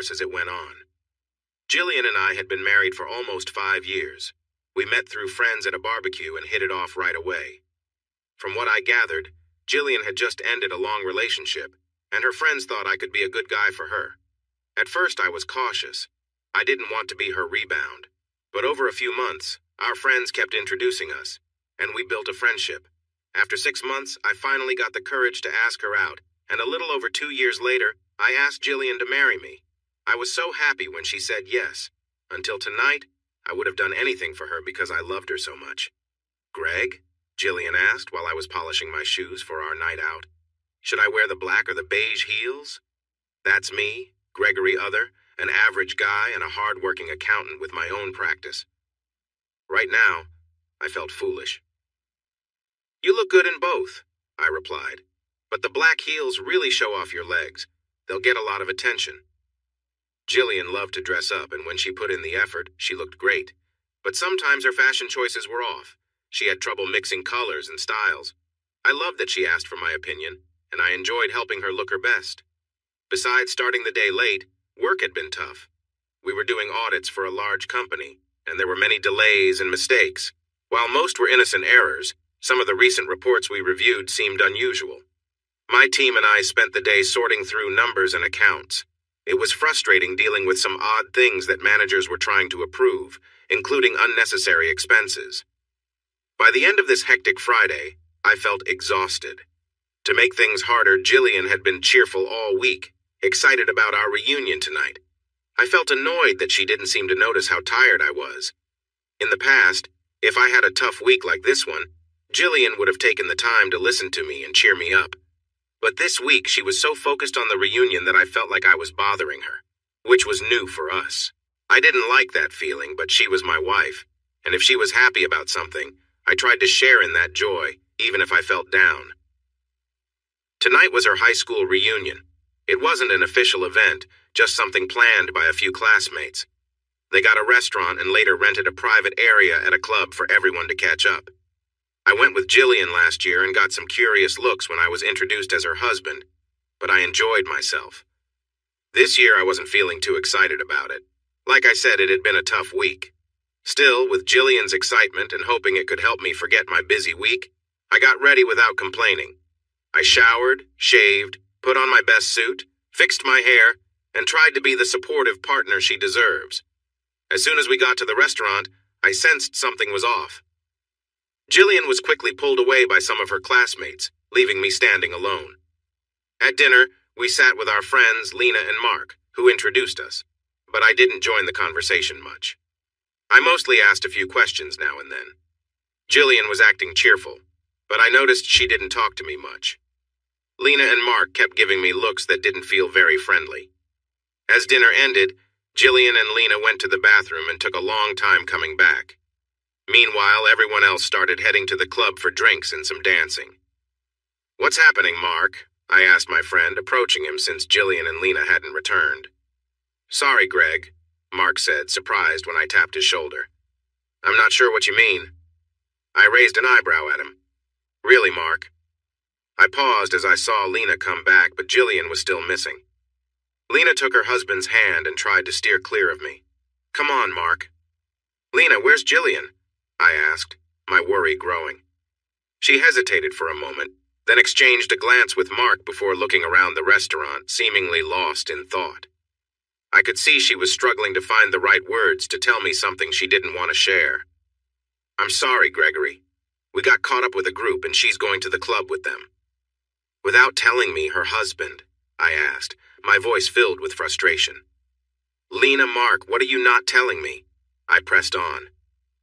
as it went on. Jillian and I had been married for almost 5 years. We met through friends at a barbecue and hit it off right away. From what I gathered, Jillian had just ended a long relationship, and her friends thought I could be a good guy for her. At first I was cautious. I didn't want to be her rebound. But over a few months, our friends kept introducing us, and we built a friendship. After 6 months, I finally got the courage to ask her out, and a little over 2 years later, I asked Jillian to marry me. I was so happy when she said yes. Until tonight, I would have done anything for her because I loved her so much. "Greg?" Jillian asked while I was polishing my shoes for our night out. "Should I wear the black or the beige heels?" That's me, Gregory Other, an average guy and a hard-working accountant with my own practice. Right now, I felt foolish. "You look good in both," I replied. "But the black heels really show off your legs. They'll get a lot of attention." Jillian loved to dress up, and when she put in the effort, she looked great. But sometimes her fashion choices were off. She had trouble mixing colors and styles. I loved that she asked for my opinion, and I enjoyed helping her look her best. Besides starting the day late, work had been tough. We were doing audits for a large company, and there were many delays and mistakes. While most were innocent errors, some of the recent reports we reviewed seemed unusual. My team and I spent the day sorting through numbers and accounts. It was frustrating dealing with some odd things that managers were trying to approve, including unnecessary expenses. By the end of this hectic Friday, I felt exhausted. To make things harder, Jillian had been cheerful all week, excited about our reunion tonight. I felt annoyed that she didn't seem to notice how tired I was. In the past, if I had a tough week like this one, Jillian would have taken the time to listen to me and cheer me up. But this week she was so focused on the reunion that I felt like I was bothering her, which was new for us. I didn't like that feeling, but she was my wife, and if she was happy about something, I tried to share in that joy, even if I felt down. Tonight was her high school reunion. It wasn't an official event, just something planned by a few classmates. They got a restaurant and later rented a private area at a club for everyone to catch up. I went with Jillian last year and got some curious looks when I was introduced as her husband, but I enjoyed myself. This year I wasn't feeling too excited about it. Like I said, it had been a tough week. Still, with Jillian's excitement and hoping it could help me forget my busy week, I got ready without complaining. I showered, shaved, put on my best suit, fixed my hair, and tried to be the supportive partner she deserves. As soon as we got to the restaurant, I sensed something was off. Jillian was quickly pulled away by some of her classmates, leaving me standing alone. At dinner, we sat with our friends Lena and Mark, who introduced us, but I didn't join the conversation much. I mostly asked a few questions now and then. Jillian was acting cheerful, but I noticed she didn't talk to me much. Lena and Mark kept giving me looks that didn't feel very friendly. As dinner ended, Jillian and Lena went to the bathroom and took a long time coming back. Meanwhile, everyone else started heading to the club for drinks and some dancing. "What's happening, Mark?" I asked my friend, approaching him since Jillian and Lena hadn't returned. "Sorry, Greg," Mark said, surprised when I tapped his shoulder. "I'm not sure what you mean." I raised an eyebrow at him. "Really, Mark?" I paused as I saw Lena come back, but Jillian was still missing. Lena took her husband's hand and tried to steer clear of me. "Come on, Mark." "Lena, where's Jillian?" I asked, my worry growing. She hesitated for a moment, then exchanged a glance with Mark before looking around the restaurant, seemingly lost in thought. I could see she was struggling to find the right words to tell me something she didn't want to share. "I'm sorry, Gregory. We got caught up with a group and she's going to the club with them." "Without telling me her husband?" I asked, my voice filled with frustration. "Lena, Mark, what are you not telling me?" I pressed on.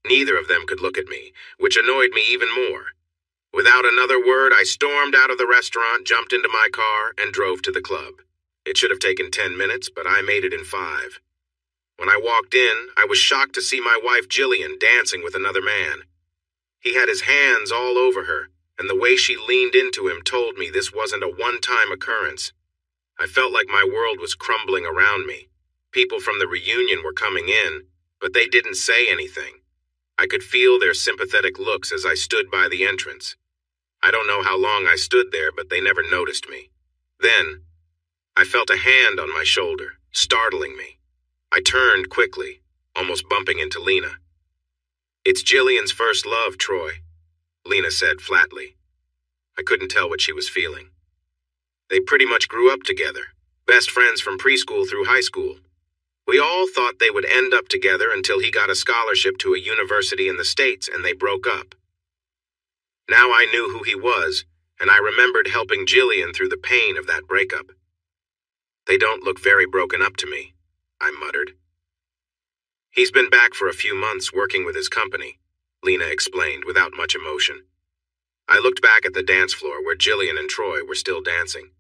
Neither of them could look at me, which annoyed me even more. Without another word, I stormed out of the restaurant, jumped into my car, and drove to the club. It should have taken 10 minutes, but I made it in 5. When I walked in, I was shocked to see my wife Jillian dancing with another man. He had his hands all over her, and the way she leaned into him told me this wasn't a one-time occurrence. I felt like my world was crumbling around me. People from the reunion were coming in, but they didn't say anything. I could feel their sympathetic looks as I stood by the entrance. I don't know how long I stood there, but they never noticed me. Then, I felt a hand on my shoulder, startling me. I turned quickly, almost bumping into Lena. "It's Jillian's first love, Troy," Lena said flatly. I couldn't tell what she was feeling. They pretty much grew up together, best friends from preschool through high school. We all thought they would end up together until he got a scholarship to a university in the States and they broke up. Now I knew who he was, and I remembered helping Jillian through the pain of that breakup. "They don't look very broken up to me," I muttered. "He's been back for a few months working with his company," Lena explained without much emotion. I looked back at the dance floor where Jillian and Troy were still dancing.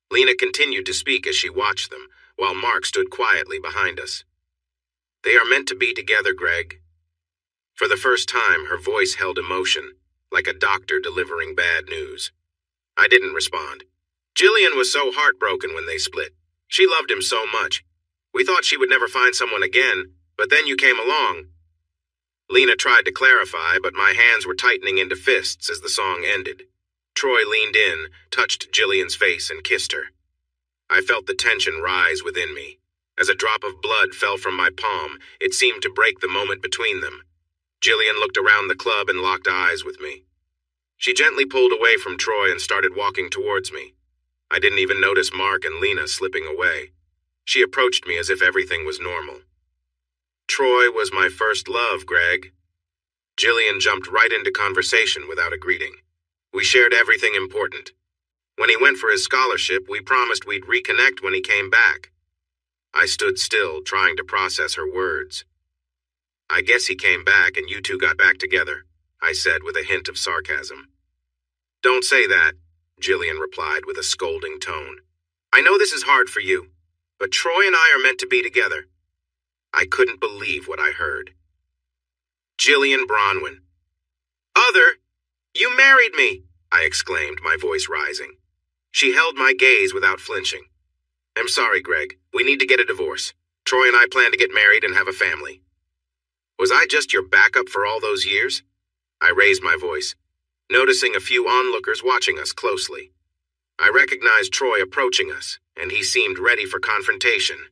Lena continued to speak as she watched them, while Mark stood quietly behind us. "They are meant to be together, Greg." For the first time, her voice held emotion, like a doctor delivering bad news. I didn't respond. Jillian was so heartbroken when they split. She loved him so much. We thought she would never find someone again, but then you came along. Lena tried to clarify, but my hands were tightening into fists as the song ended. Troy leaned in, touched Jillian's face, and kissed her. I felt the tension rise within me. As a drop of blood fell from my palm, it seemed to break the moment between them. Jillian looked around the club and locked eyes with me. She gently pulled away from Troy and started walking towards me. I didn't even notice Mark and Lena slipping away. She approached me as if everything was normal. "Troy was my first love, Greg." Jillian jumped right into conversation without a greeting. We shared everything important. When he went for his scholarship, we promised we'd reconnect when he came back. I stood still, trying to process her words. "I guess he came back and you two got back together," I said with a hint of sarcasm. "Don't say that," Jillian replied with a scolding tone. "I know this is hard for you, but Troy and I are meant to be together." I couldn't believe what I heard. "Jillian Bronwyn." "Other, you married me," I exclaimed, my voice rising. She held my gaze without flinching. "I'm sorry, Greg. We need to get a divorce. Troy and I plan to get married and have a family." "Was I just your backup for all those years?" I raised my voice, noticing a few onlookers watching us closely. I recognized Troy approaching us, and he seemed ready for confrontation.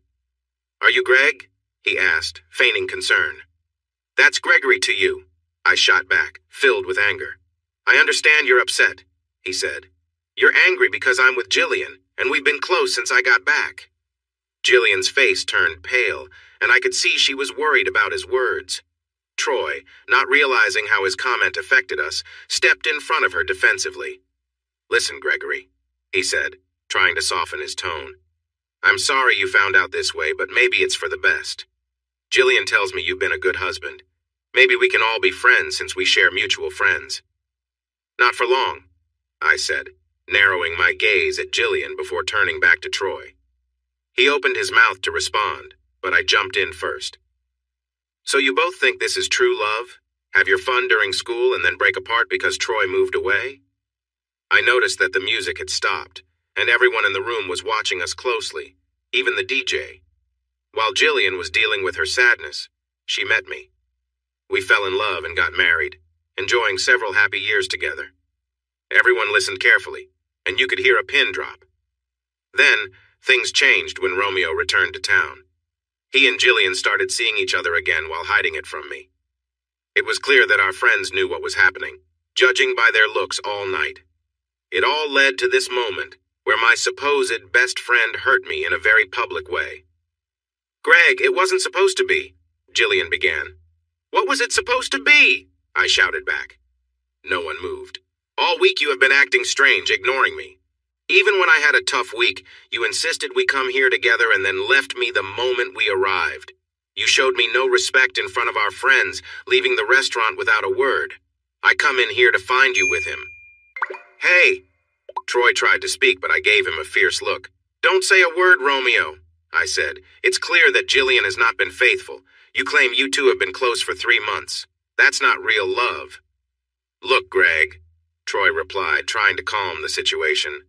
"Are you Greg?" he asked, feigning concern. "That's Gregory to you," I shot back, filled with anger. "I understand you're upset," he said. "You're angry because I'm with Jillian, and we've been close since I got back." Jillian's face turned pale, and I could see she was worried about his words. Troy, not realizing how his comment affected us, stepped in front of her defensively. "Listen, Gregory," he said, trying to soften his tone. "I'm sorry you found out this way, but maybe it's for the best. Jillian tells me you've been a good husband. Maybe we can all be friends since we share mutual friends." "Not for long," I said, narrowing my gaze at Jillian before turning back to Troy. He opened his mouth to respond, but I jumped in first. "So you both think this is true love? Have your fun during school and then break apart because Troy moved away?" I noticed that the music had stopped, and everyone in the room was watching us closely, even the DJ. While Jillian was dealing with her sadness, she met me. We fell in love and got married, enjoying several happy years together. Everyone listened carefully, and you could hear a pin drop. Then, things changed when Romeo returned to town. He and Jillian started seeing each other again while hiding it from me. It was clear that our friends knew what was happening, judging by their looks all night. It all led to this moment, where my supposed best friend hurt me in a very public way. "Greg, it wasn't supposed to be," Jillian began. "What was it supposed to be?" I shouted back. No one moved. "All week you have been acting strange, ignoring me. Even when I had a tough week, you insisted we come here together and then left me the moment we arrived. You showed me no respect in front of our friends, leaving the restaurant without a word. I come in here to find you with him." "Hey!" Troy tried to speak, but I gave him a fierce look. "Don't say a word, Romeo," I said. "It's clear that Jillian has not been faithful. You claim you two have been close for 3 months. That's not real love." "Look, Greg," Troy replied, trying to calm the situation.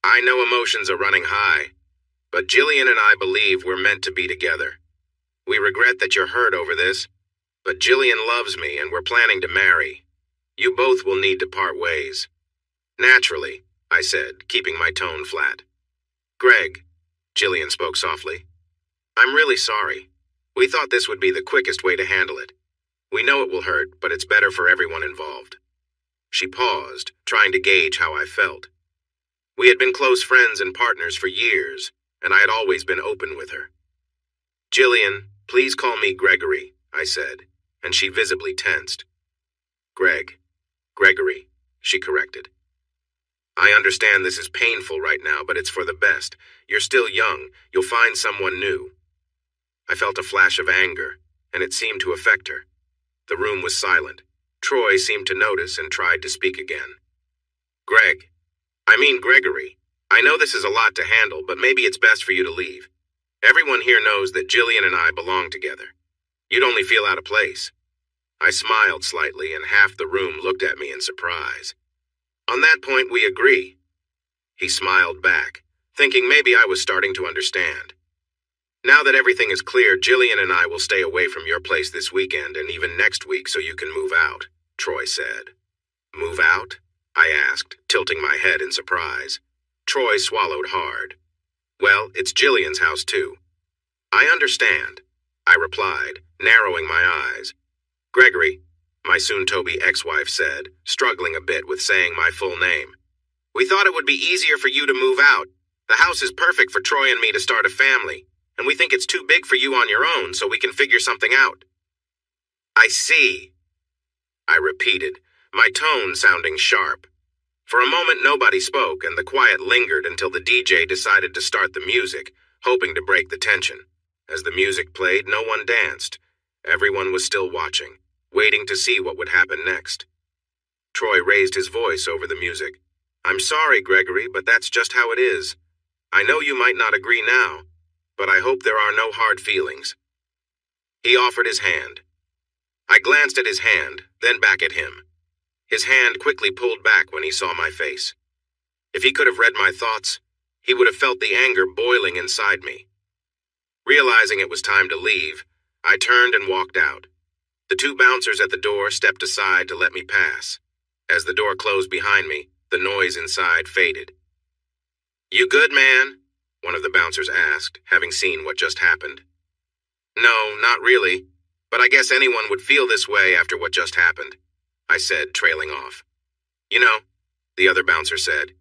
"I know emotions are running high, but Jillian and I believe we're meant to be together. We regret that you're hurt over this, but Jillian loves me and we're planning to marry. You both will need to part ways." "Naturally," I said, keeping my tone flat. "Greg," Jillian spoke softly, I'm really sorry. We thought this would be the quickest way to handle it. We know it will hurt, but it's better for everyone involved. She paused, trying to gauge how I felt. We had been close friends and partners for years, and I had always been open with her. Jillian, please call me Gregory, I said, and she visibly tensed. Gregory, she corrected. I understand this is painful right now, but it's for the best. You're still young. You'll find someone new. I felt a flash of anger, and it seemed to affect her. The room was silent. Troy seemed to notice and tried to speak again. Gregory, I know this is a lot to handle, but maybe it's best for you to leave. Everyone here knows that Jillian and I belong together. You'd only feel out of place. I smiled slightly, and half the room looked at me in surprise. On that point, we agree. He smiled back, thinking maybe I was starting to understand. Now that everything is clear, Jillian and I will stay away from your place this weekend and even next week so you can move out, Troy said. Move out? I asked, tilting my head in surprise. Troy swallowed hard. Well, it's Jillian's house too. I understand, I replied, narrowing my eyes. Gregory, my soon-to-be ex-wife said, struggling a bit with saying my full name. We thought it would be easier for you to move out. The house is perfect for Troy and me to start a family, and we think it's too big for you on your own, so we can figure something out. I see, I repeated, my tone sounding sharp. For a moment nobody spoke, and the quiet lingered until the DJ decided to start the music, hoping to break the tension. As the music played, no one danced. Everyone was still watching, waiting to see what would happen next. Troy raised his voice over the music. I'm sorry, Gregory, but that's just how it is. I know you might not agree now, but I hope there are no hard feelings. He offered his hand. I glanced at his hand, then back at him. His hand quickly pulled back when he saw my face. If he could have read my thoughts, he would have felt the anger boiling inside me. Realizing it was time to leave, I turned and walked out. The two bouncers at the door stepped aside to let me pass. As the door closed behind me, the noise inside faded. You good, man? One of the bouncers asked, having seen what just happened. No, not really, but I guess anyone would feel this way after what just happened, I said, trailing off. You know, the other bouncer said,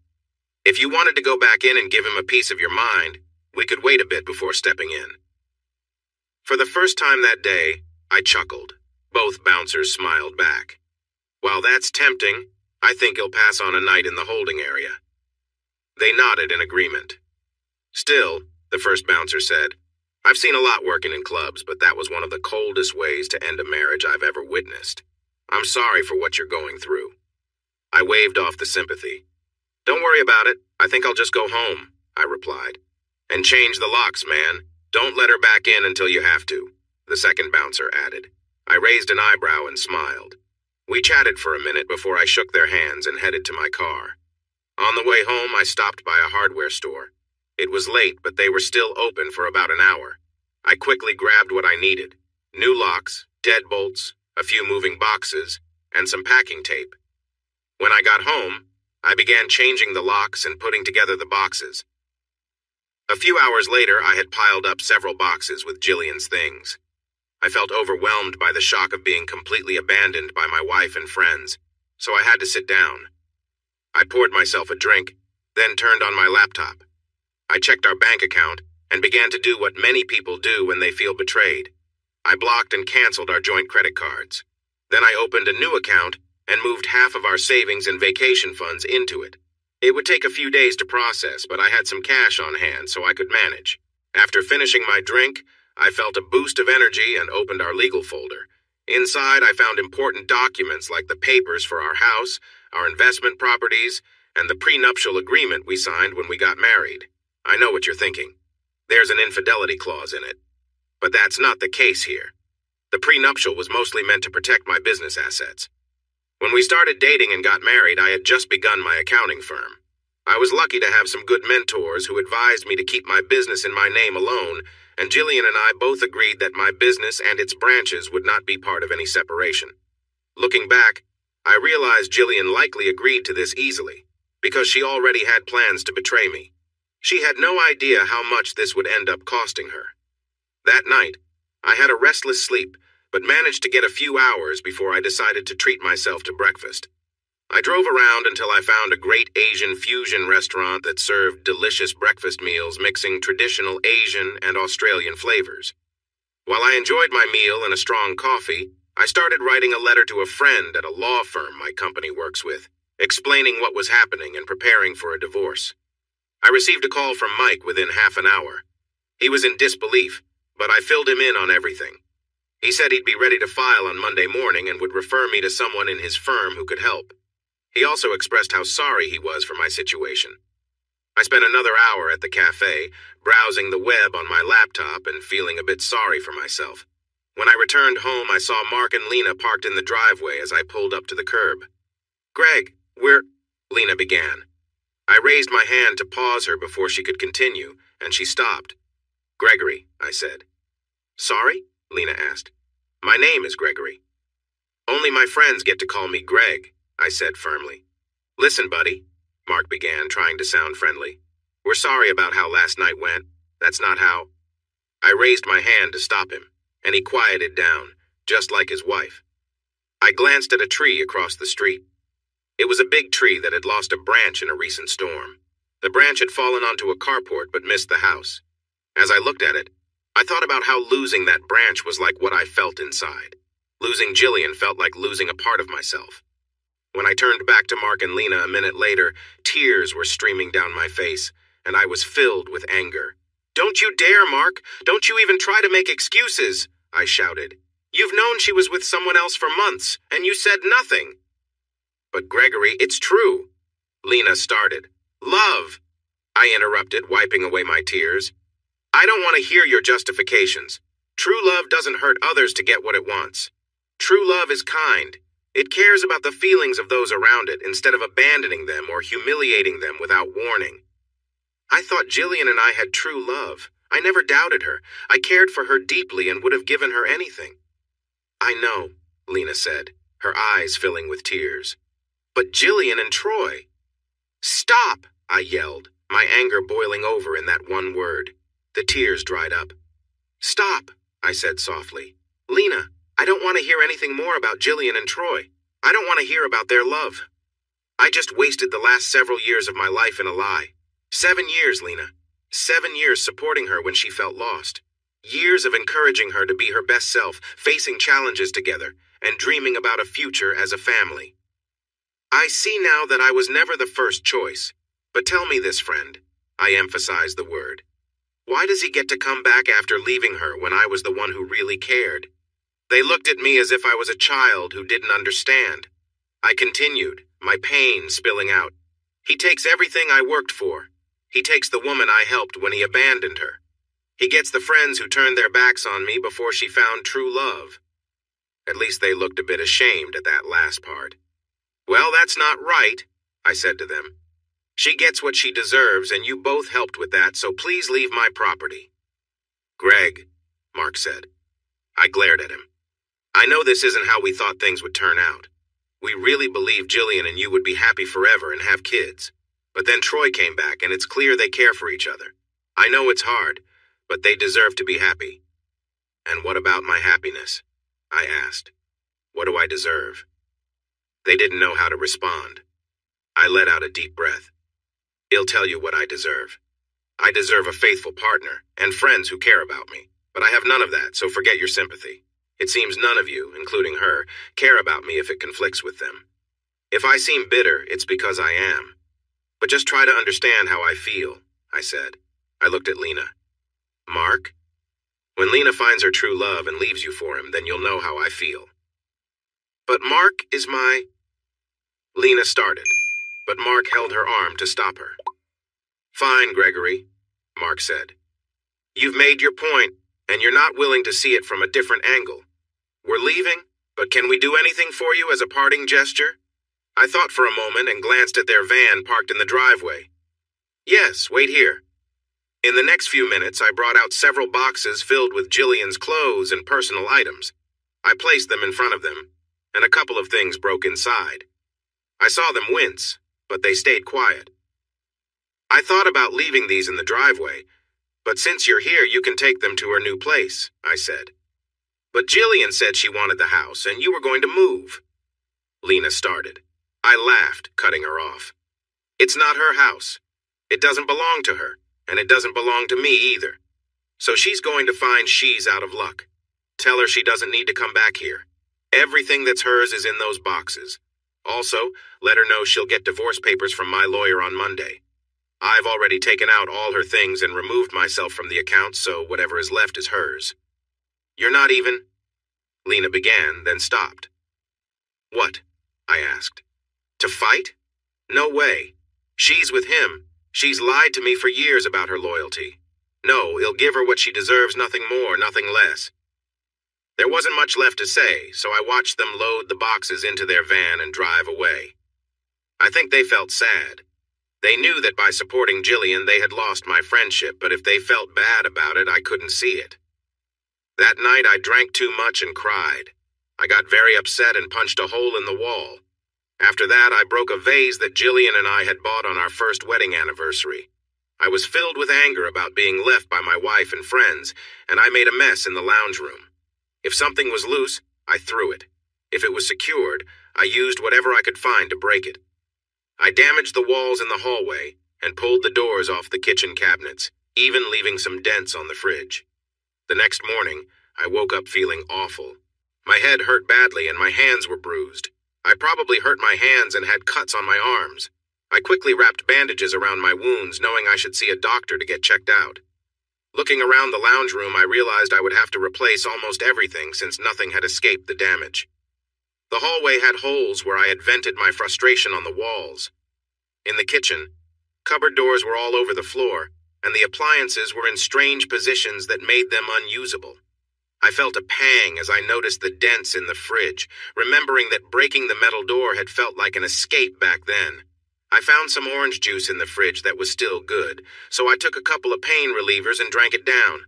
if you wanted to go back in and give him a piece of your mind, we could wait a bit before stepping in. For the first time that day, I chuckled. Both bouncers smiled back. While that's tempting, I think he'll pass on a night in the holding area. They nodded in agreement. Still, the first bouncer said, I've seen a lot working in clubs, but that was one of the coldest ways to end a marriage I've ever witnessed. I'm sorry for what you're going through. I waved off the sympathy. Don't worry about it. I think I'll just go home, I replied. And change the locks, man. Don't let her back in until you have to, the second bouncer added. I raised an eyebrow and smiled. We chatted for a minute before I shook their hands and headed to my car. On the way home, I stopped by a hardware store. It was late, but they were still open for about an hour. I quickly grabbed what I needed. New locks, deadbolts, a few moving boxes, and some packing tape. When I got home, I began changing the locks and putting together the boxes. A few hours later, I had piled up several boxes with Jillian's things. I felt overwhelmed by the shock of being completely abandoned by my wife and friends, so I had to sit down. I poured myself a drink, then turned on my laptop. I checked our bank account and began to do what many people do when they feel betrayed. I blocked and canceled our joint credit cards. Then I opened a new account and moved half of our savings and vacation funds into it. It would take a few days to process, but I had some cash on hand so I could manage. After finishing my drink, I felt a boost of energy and opened our legal folder. Inside, I found important documents like the papers for our house, our investment properties, and the prenuptial agreement we signed when we got married. I know what you're thinking. There's an infidelity clause in it. But that's not the case here. The prenuptial was mostly meant to protect my business assets. When we started dating and got married, I had just begun my accounting firm. I was lucky to have some good mentors who advised me to keep my business in my name alone, and Jillian and I both agreed that my business and its branches would not be part of any separation. Looking back, I realized Jillian likely agreed to this easily, because she already had plans to betray me. She had no idea how much this would end up costing her. That night, I had a restless sleep, but managed to get a few hours before I decided to treat myself to breakfast. I drove around until I found a great Asian fusion restaurant that served delicious breakfast meals mixing traditional Asian and Australian flavors. While I enjoyed my meal and a strong coffee, I started writing a letter to a friend at a law firm my company works with, explaining what was happening and preparing for a divorce. I received a call from Mike within half an hour. He was in disbelief, but I filled him in on everything. He said he'd be ready to file on Monday morning and would refer me to someone in his firm who could help. He also expressed how sorry he was for my situation. I spent another hour at the cafe, browsing the web on my laptop and feeling a bit sorry for myself. When I returned home, I saw Mark and Lena parked in the driveway as I pulled up to the curb. "Greg, Lena began. I raised my hand to pause her before she could continue, and she stopped. "Gregory," I said. "Sorry?" Lena asked. "My name is Gregory." "Only my friends get to call me Greg," I said firmly. "Listen, buddy," Mark began, trying to sound friendly. "We're sorry about how last night went. That's not how—" I raised my hand to stop him, and he quieted down, just like his wife. I glanced at a tree across the street. It was a big tree that had lost a branch in a recent storm. The branch had fallen onto a carport but missed the house. As I looked at it, I thought about how losing that branch was like what I felt inside. Losing Jillian felt like losing a part of myself. When I turned back to Mark and Lena a minute later, tears were streaming down my face, and I was filled with anger. "Don't you dare, Mark! Don't you even try to make excuses!" I shouted. "You've known she was with someone else for months, and you said nothing." "But Gregory, it's true." Lena started. "Love," I interrupted, wiping away my tears. "I don't want to hear your justifications. True love doesn't hurt others to get what it wants. True love is kind. It cares about the feelings of those around it instead of abandoning them or humiliating them without warning. I thought Jillian and I had true love. I never doubted her. I cared for her deeply and would have given her anything." "I know," Lena said, her eyes filling with tears. "But Jillian and Troy—" "Stop!" I yelled, my anger boiling over in that one word. The tears dried up. "Stop," I said softly. "Lena, I don't want to hear anything more about Jillian and Troy. I don't want to hear about their love. I just wasted the last several years of my life in a lie. 7 years, Lena. 7 years supporting her when she felt lost. Years of encouraging her to be her best self, facing challenges together, and dreaming about a future as a family. I see now that I was never the first choice. But tell me this, friend," I emphasized the word. "Why does he get to come back after leaving her when I was the one who really cared?" They looked at me as if I was a child who didn't understand. I continued, my pain spilling out. "He takes everything I worked for. He takes the woman I helped when he abandoned her. He gets the friends who turned their backs on me before she found true love." At least they looked a bit ashamed at that last part. "Well, that's not right," I said to them. "She gets what she deserves, and you both helped with that, so please leave my property." "Greg," Mark said. I glared at him. "I know this isn't how we thought things would turn out. We really believed Jillian and you would be happy forever and have kids. But then Troy came back, and it's clear they care for each other. I know it's hard, but they deserve to be happy." "And what about my happiness?" I asked. "What do I deserve?" They didn't know how to respond. I let out a deep breath. "He'll tell you what I deserve. I deserve a faithful partner and friends who care about me, but I have none of that, so forget your sympathy. It seems none of you, including her, care about me if it conflicts with them. If I seem bitter, it's because I am. But just try to understand how I feel," I said. I looked at Lena. "Mark? When Lena finds her true love and leaves you for him, then you'll know how I feel." "But Mark is my—" Lena started, but Mark held her arm to stop her. "Fine, Gregory," Mark said. "You've made your point, and you're not willing to see it from a different angle. We're leaving, but can we do anything for you as a parting gesture?" I thought for a moment and glanced at their van parked in the driveway. "Yes, wait here." In the next few minutes, I brought out several boxes filled with Jillian's clothes and personal items. I placed them in front of them, and a couple of things broke inside. I saw them wince, but they stayed quiet. I thought about leaving these in the driveway, But since you're here, you can take them to her new place, I said. But Jillian said she wanted the house, and you were going to move. Lena started. I laughed, cutting her off. It's not her house. It doesn't belong to her, and it doesn't belong to me either. So she's going to find she's out of luck. Tell her she doesn't need to come back here. Everything that's hers is in those boxes. Also, let her know she'll get divorce papers from my lawyer on Monday. I've already taken out all her things and removed myself from the account, so whatever is left is hers. You're not even... Lena began, then stopped. What? I asked. To fight? No way. She's with him. She's lied to me for years about her loyalty. No, he'll give her what she deserves, nothing more, nothing less. There wasn't much left to say, so I watched them load the boxes into their van and drive away. I think they felt sad. They knew that by supporting Jillian they had lost my friendship, but if they felt bad about it, I couldn't see it. That night I drank too much and cried. I got very upset and punched a hole in the wall. After that, I broke a vase that Jillian and I had bought on our first wedding anniversary. I was filled with anger about being left by my wife and friends, and I made a mess in the lounge room. If something was loose, I threw it. If it was secured, I used whatever I could find to break it. I damaged the walls in the hallway and pulled the doors off the kitchen cabinets, even leaving some dents on the fridge. The next morning, I woke up feeling awful. My head hurt badly and my hands were bruised. I probably hurt my hands and had cuts on my arms. I quickly wrapped bandages around my wounds, knowing I should see a doctor to get checked out. Looking around the lounge room, I realized I would have to replace almost everything since nothing had escaped the damage. The hallway had holes where I had vented my frustration on the walls. In the kitchen, cupboard doors were all over the floor, and the appliances were in strange positions that made them unusable. I felt a pang as I noticed the dents in the fridge, remembering that breaking the metal door had felt like an escape back then. I found some orange juice in the fridge that was still good, so I took a couple of pain relievers and drank it down.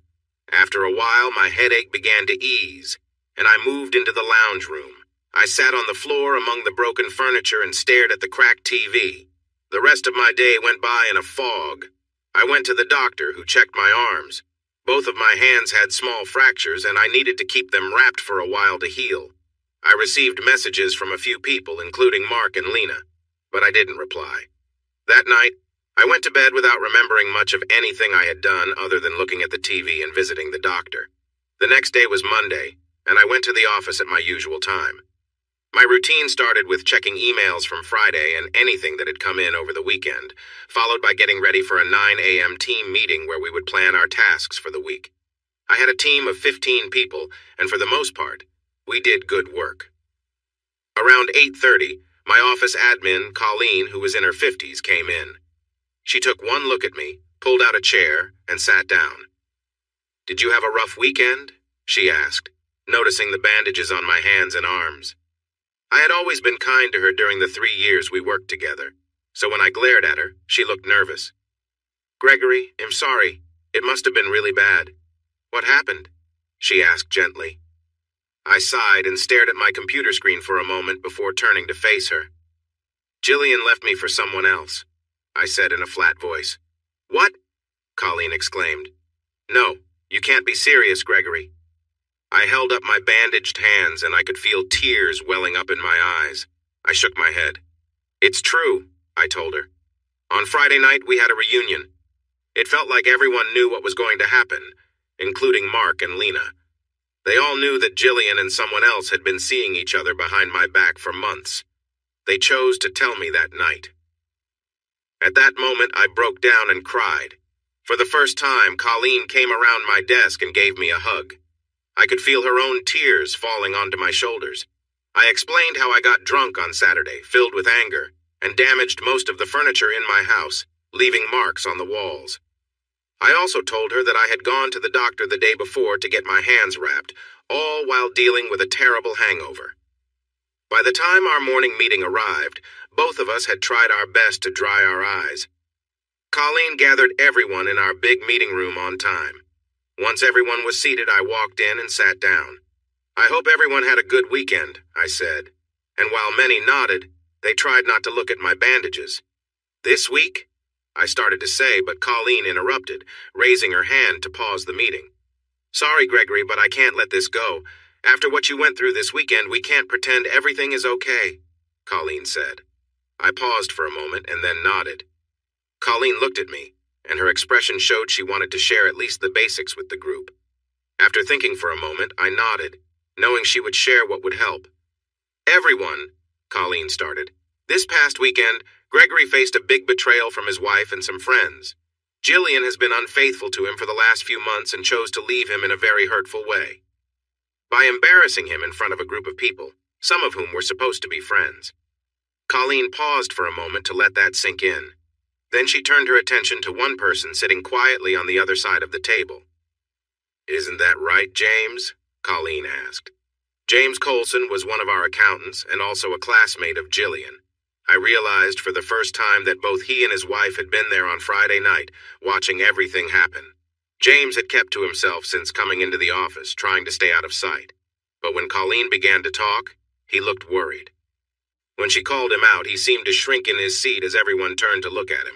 After a while, my headache began to ease, and I moved into the lounge room. I sat on the floor among the broken furniture and stared at the cracked TV. The rest of my day went by in a fog. I went to the doctor, who checked my arms. Both of my hands had small fractures, and I needed to keep them wrapped for a while to heal. I received messages from a few people, including Mark and Lena, but I didn't reply. That night, I went to bed without remembering much of anything I had done other than looking at the TV and visiting the doctor. The next day was Monday, and I went to the office at my usual time. My routine started with checking emails from Friday and anything that had come in over the weekend, followed by getting ready for a 9 a.m. team meeting where we would plan our tasks for the week. I had a team of 15 people, and for the most part, we did good work. Around 8:30, my office admin, Colleen, who was in her 50s, came in. She took one look at me, pulled out a chair, and sat down. "Did you have a rough weekend?" she asked, noticing the bandages on my hands and arms. I had always been kind to her during the 3 years we worked together, so when I glared at her, she looked nervous. "Gregory, I'm sorry. It must have been really bad." "What happened?" she asked gently. I sighed and stared at my computer screen for a moment before turning to face her. "Jillian left me for someone else," I said in a flat voice. "What?" Colleen exclaimed. "No, you can't be serious, Gregory." I held up my bandaged hands and I could feel tears welling up in my eyes. I shook my head. "It's true," I told her. "On Friday night, we had a reunion. It felt like everyone knew what was going to happen, including Mark and Lena. They all knew that Jillian and someone else had been seeing each other behind my back for months. They chose to tell me that night." At that moment, I broke down and cried. For the first time, Colleen came around my desk and gave me a hug. I could feel her own tears falling onto my shoulders. I explained how I got drunk on Saturday, filled with anger, and damaged most of the furniture in my house, leaving marks on the walls. I also told her that I had gone to the doctor the day before to get my hands wrapped, all while dealing with a terrible hangover. By the time our morning meeting arrived, both of us had tried our best to dry our eyes. Colleen gathered everyone in our big meeting room on time. Once everyone was seated, I walked in and sat down. "I hope everyone had a good weekend," I said, and while many nodded, they tried not to look at my bandages. "This week?" I started to say, but Colleen interrupted, raising her hand to pause the meeting. Sorry, Gregory, but I can't let this go. After what you went through this weekend, we can't pretend everything is okay, Colleen said. I paused for a moment and then nodded. Colleen looked at me, and her expression showed she wanted to share at least the basics with the group. After thinking for a moment, I nodded, knowing she would share what would help. Everyone, Colleen started. This past weekend, Gregory faced a big betrayal from his wife and some friends. Jillian has been unfaithful to him for the last few months and chose to leave him in a very hurtful way. By embarrassing him in front of a group of people, some of whom were supposed to be friends. Colleen paused for a moment to let that sink in. Then she turned her attention to one person sitting quietly on the other side of the table. Isn't that right, James? Colleen asked. James Colson was one of our accountants and also a classmate of Jillian. I realized for the first time that both he and his wife had been there on Friday night, watching everything happen. James had kept to himself since coming into the office, trying to stay out of sight. But when Colleen began to talk, he looked worried. When she called him out, he seemed to shrink in his seat as everyone turned to look at him.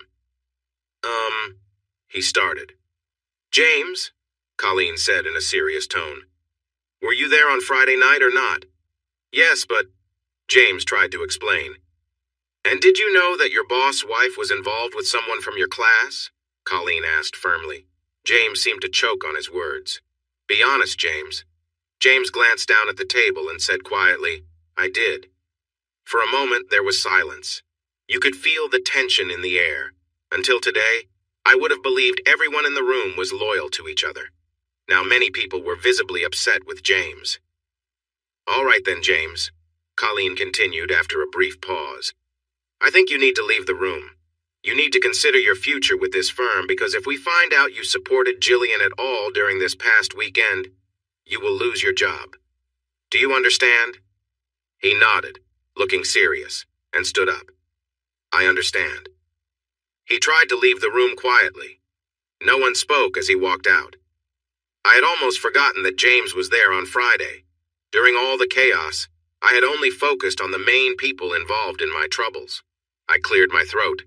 He started. James, Colleen said in a serious tone. Were you there on Friday night or not? Yes, but James tried to explain. And did you know that your boss' wife was involved with someone from your class? Colleen asked firmly. James seemed to choke on his words. Be honest, James. James glanced down at the table and said quietly, I did. For a moment, there was silence. You could feel the tension in the air. Until today, I would have believed everyone in the room was loyal to each other. Now many people were visibly upset with James. All right then, James, Colleen continued after a brief pause. I think you need to leave the room. You need to consider your future with this firm because if we find out you supported Jillian at all during this past weekend, you will lose your job. Do you understand? He nodded, looking serious, and stood up. I understand. He tried to leave the room quietly. No one spoke as he walked out. I had almost forgotten that James was there on Friday. During all the chaos, I had only focused on the main people involved in my troubles. I cleared my throat.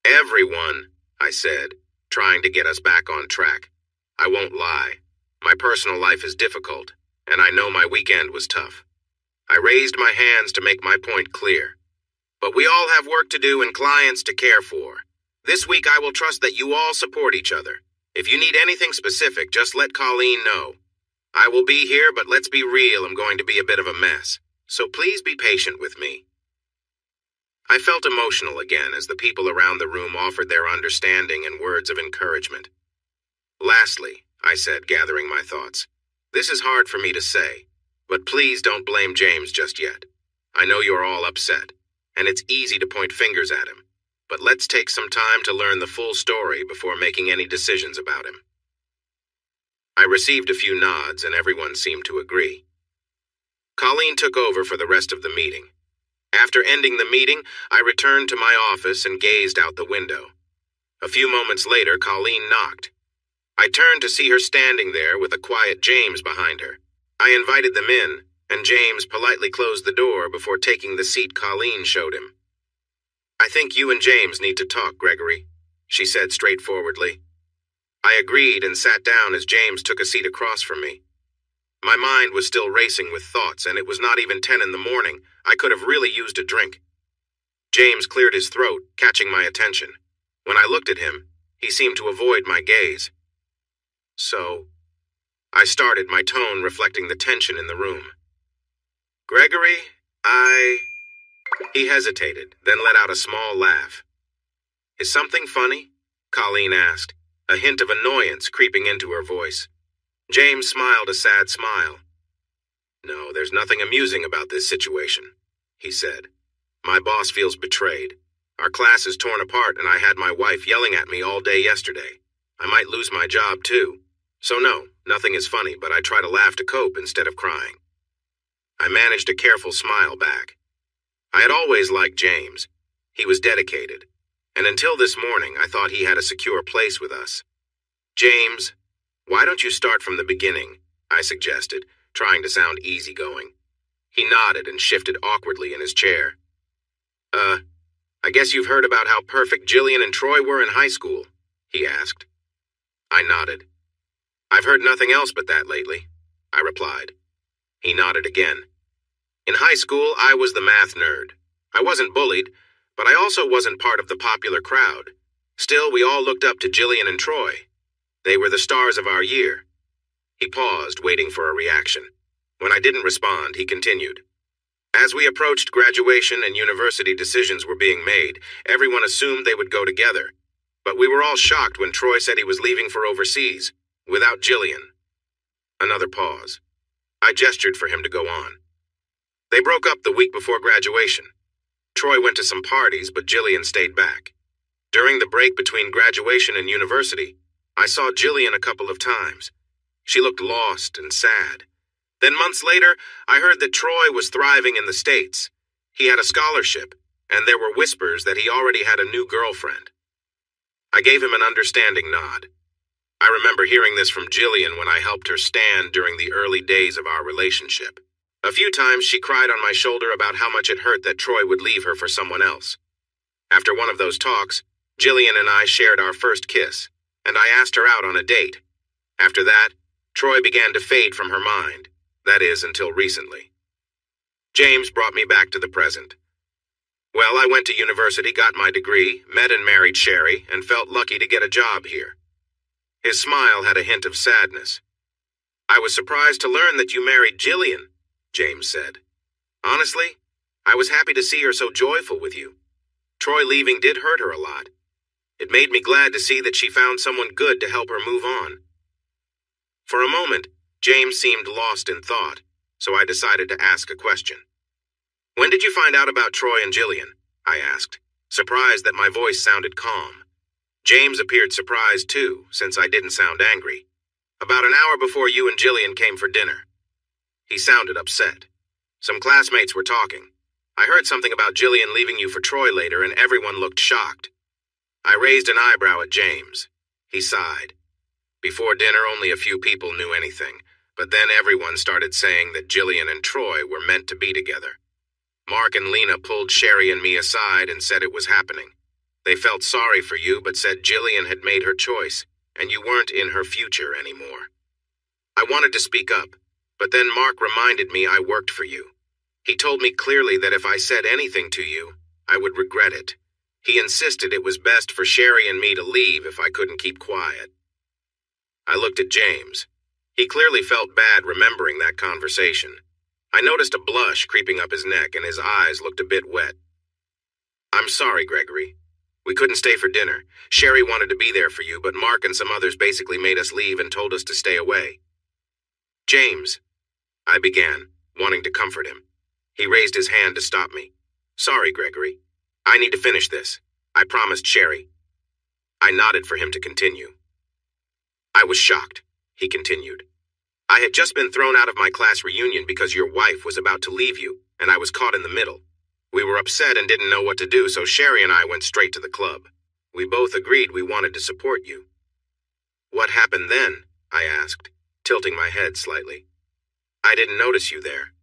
Everyone, I said, trying to get us back on track. I won't lie. My personal life is difficult, and I know my weekend was tough. I raised my hands to make my point clear. But we all have work to do and clients to care for. This week I will trust that you all support each other. If you need anything specific, just let Colleen know. I will be here, but let's be real, I'm going to be a bit of a mess. So please be patient with me. I felt emotional again as the people around the room offered their understanding and words of encouragement. Lastly, I said, gathering my thoughts, this is hard for me to say, but please don't blame James just yet. I know you're all upset, and it's easy to point fingers at him, but let's take some time to learn the full story before making any decisions about him. I received a few nods, and everyone seemed to agree. Colleen took over for the rest of the meeting. After ending the meeting, I returned to my office and gazed out the window. A few moments later, Colleen knocked. I turned to see her standing there with a quiet James behind her. I invited them in, and James politely closed the door before taking the seat Colleen showed him. I think you and James need to talk, Gregory, she said straightforwardly. I agreed and sat down as James took a seat across from me. My mind was still racing with thoughts, and it was not even 10 in the morning. I could have really used a drink. James cleared his throat, catching my attention. When I looked at him, he seemed to avoid my gaze. So, I started, my tone reflecting the tension in the room. Gregory, He hesitated, then let out a small laugh. Is something funny? Colleen asked, a hint of annoyance creeping into her voice. James smiled a sad smile. No, there's nothing amusing about this situation, he said. My boss feels betrayed. Our class is torn apart and I had my wife yelling at me all day yesterday. I might lose my job too. So no, nothing is funny, but I try to laugh to cope instead of crying. I managed a careful smile back. I had always liked James. He was dedicated. And until this morning, I thought he had a secure place with us. James, why don't you start from the beginning? I suggested, trying to sound easygoing. He nodded and shifted awkwardly in his chair. I guess you've heard about how perfect Jillian and Troy were in high school, he asked. I nodded. I've heard nothing else but that lately, I replied. He nodded again. In high school, I was the math nerd. I wasn't bullied, but I also wasn't part of the popular crowd. Still, we all looked up to Jillian and Troy. They were the stars of our year. He paused, waiting for a reaction. When I didn't respond, he continued. As we approached graduation and university decisions were being made, everyone assumed they would go together. But we were all shocked when Troy said he was leaving for overseas, without Jillian. Another pause. I gestured for him to go on. They broke up the week before graduation. Troy went to some parties, but Jillian stayed back. During the break between graduation and university, I saw Jillian a couple of times. She looked lost and sad. Then months later, I heard that Troy was thriving in the States. He had a scholarship, and there were whispers that he already had a new girlfriend. I gave him an understanding nod. I remember hearing this from Jillian when I helped her stand during the early days of our relationship. A few times she cried on my shoulder about how much it hurt that Troy would leave her for someone else. After one of those talks, Jillian and I shared our first kiss, and I asked her out on a date. After that, Troy began to fade from her mind. That is, until recently. James brought me back to the present. Well, I went to university, got my degree, met and married Sherry, and felt lucky to get a job here. His smile had a hint of sadness. I was surprised to learn that you married Jillian, James said. Honestly, I was happy to see her so joyful with you. Troy leaving did hurt her a lot. It made me glad to see that she found someone good to help her move on. For a moment, James seemed lost in thought, so I decided to ask a question. When did you find out about Troy and Jillian? I asked, surprised that my voice sounded calm. James appeared surprised too, since I didn't sound angry. About an hour before you and Jillian came for dinner. He sounded upset. Some classmates were talking. I heard something about Jillian leaving you for Troy later, and everyone looked shocked. I raised an eyebrow at James. He sighed. Before dinner, only a few people knew anything, but then everyone started saying that Jillian and Troy were meant to be together. Mark and Lena pulled Sherry and me aside and said it was happening. They felt sorry for you, but said Jillian had made her choice, and you weren't in her future anymore. I wanted to speak up, but then Mark reminded me I worked for you. He told me clearly that if I said anything to you, I would regret it. He insisted it was best for Sherry and me to leave if I couldn't keep quiet. I looked at James. He clearly felt bad remembering that conversation. I noticed a blush creeping up his neck, and his eyes looked a bit wet. I'm sorry, Gregory. We couldn't stay for dinner. Sherry wanted to be there for you, but Mark and some others basically made us leave and told us to stay away. James, I began, wanting to comfort him. He raised his hand to stop me. Sorry, Gregory. I need to finish this. I promised Sherry. I nodded for him to continue. I was shocked, he continued. I had just been thrown out of my class reunion because your wife was about to leave you, and I was caught in the middle. We were upset and didn't know what to do, so Sherry and I went straight to the club. We both agreed we wanted to support you. What happened then? I asked, tilting my head slightly. I didn't notice you there.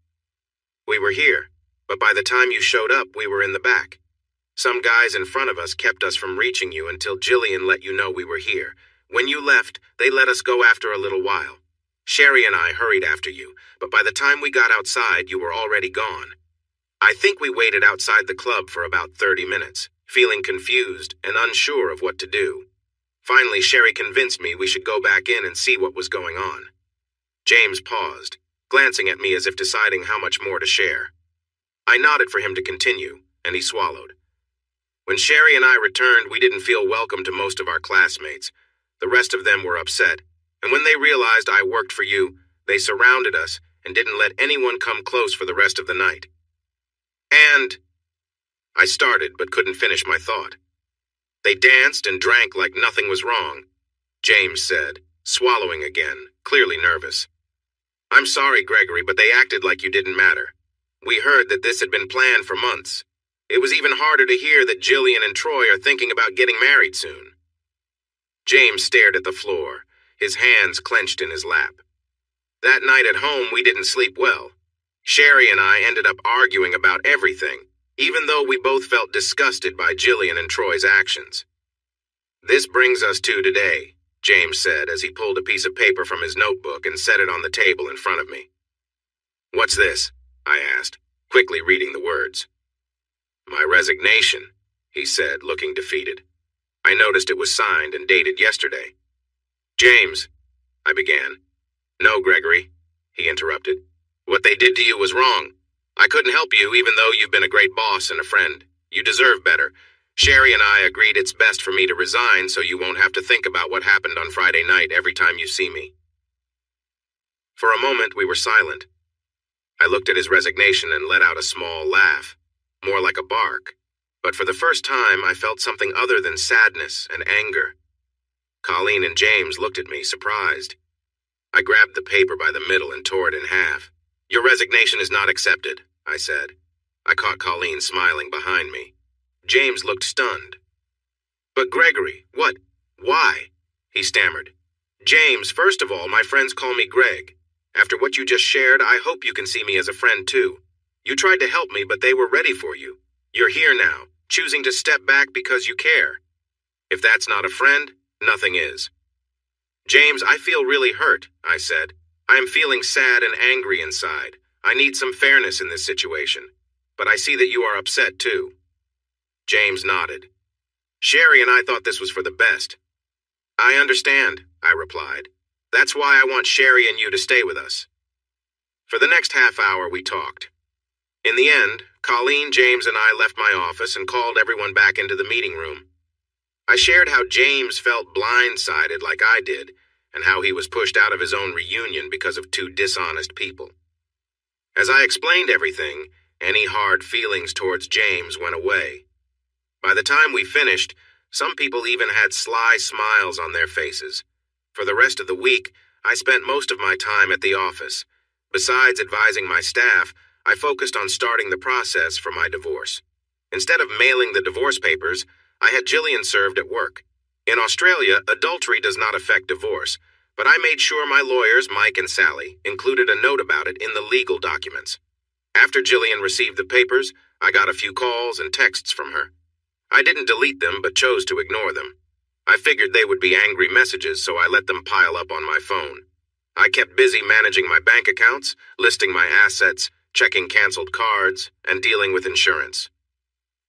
We were here, but by the time you showed up, we were in the back. Some guys in front of us kept us from reaching you until Jillian let you know we were here. When you left, they let us go after a little while. Sherry and I hurried after you, but by the time we got outside, you were already gone. I think we waited outside the club for about 30 minutes, feeling confused and unsure of what to do. Finally, Sherry convinced me we should go back in and see what was going on. James paused, glancing at me as if deciding how much more to share. I nodded for him to continue, and he swallowed. When Sherry and I returned, we didn't feel welcome to most of our classmates. The rest of them were upset, and when they realized I worked for you, they surrounded us and didn't let anyone come close for the rest of the night. And I started but couldn't finish my thought. They danced and drank like nothing was wrong, James said, swallowing again, clearly nervous. I'm sorry, Gregory, but they acted like you didn't matter. We heard that this had been planned for months. It was even harder to hear that Jillian and Troy are thinking about getting married soon. James stared at the floor, his hands clenched in his lap. That night at home, we didn't sleep well. Sherry and I ended up arguing about everything, even though we both felt disgusted by Jillian and Troy's actions. "This brings us to today," James said as he pulled a piece of paper from his notebook and set it on the table in front of me. "What's this?" I asked, quickly reading the words. "My resignation," he said, looking defeated. I noticed it was signed and dated yesterday. "James," I began. "No, Gregory," he interrupted. "What they did to you was wrong. I couldn't help you even though you've been a great boss and a friend. You deserve better. Sherry and I agreed it's best for me to resign so you won't have to think about what happened on Friday night every time you see me." For a moment, we were silent. I looked at his resignation and let out a small laugh, more like a bark. But for the first time, I felt something other than sadness and anger. Colleen and James looked at me, surprised. I grabbed the paper by the middle and tore it in half. "Your resignation is not accepted," I said. I caught Colleen smiling behind me. James looked stunned. "But Gregory, what? Why?" he stammered. "James, first of all, my friends call me Greg. After what you just shared, I hope you can see me as a friend too. You tried to help me, but they were ready for you. You're here now, choosing to step back because you care. If that's not a friend, nothing is." "James, I feel really hurt," I said. "I am feeling sad and angry inside. I need some fairness in this situation. But I see that you are upset too." James nodded. "Sherry and I thought this was for the best." "I understand," I replied. "That's why I want Sherry and you to stay with us." For the next half hour, we talked. In the end, Colleen, James, and I left my office and called everyone back into the meeting room. I shared how James felt blindsided like I did, and how he was pushed out of his own reunion because of two dishonest people. As I explained everything, any hard feelings towards James went away. By the time we finished, some people even had sly smiles on their faces. For the rest of the week, I spent most of my time at the office. Besides advising my staff, I focused on starting the process for my divorce. Instead of mailing the divorce papers, I had Jillian served at work. In Australia, adultery does not affect divorce, but I made sure my lawyers, Mike and Sally, included a note about it in the legal documents. After Jillian received the papers, I got a few calls and texts from her. I didn't delete them, but chose to ignore them. I figured they would be angry messages, so I let them pile up on my phone. I kept busy managing my bank accounts, listing my assets, checking canceled cards, and dealing with insurance.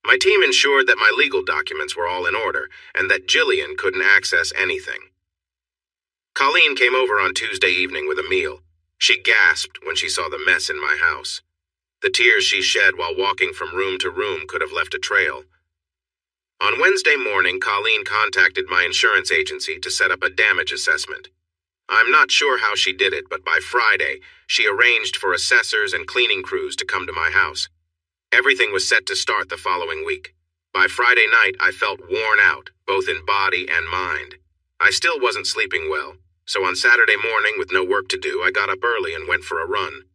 My team ensured that my legal documents were all in order, and that Jillian couldn't access anything. Colleen came over on Tuesday evening with a meal. She gasped when she saw the mess in my house. The tears she shed while walking from room to room could have left a trail. On Wednesday morning, Colleen contacted my insurance agency to set up a damage assessment. I'm not sure how she did it, but by Friday, she arranged for assessors and cleaning crews to come to my house. Everything was set to start the following week. By Friday night, I felt worn out, both in body and mind. I still wasn't sleeping well, so on Saturday morning, with no work to do, I got up early and went for a run.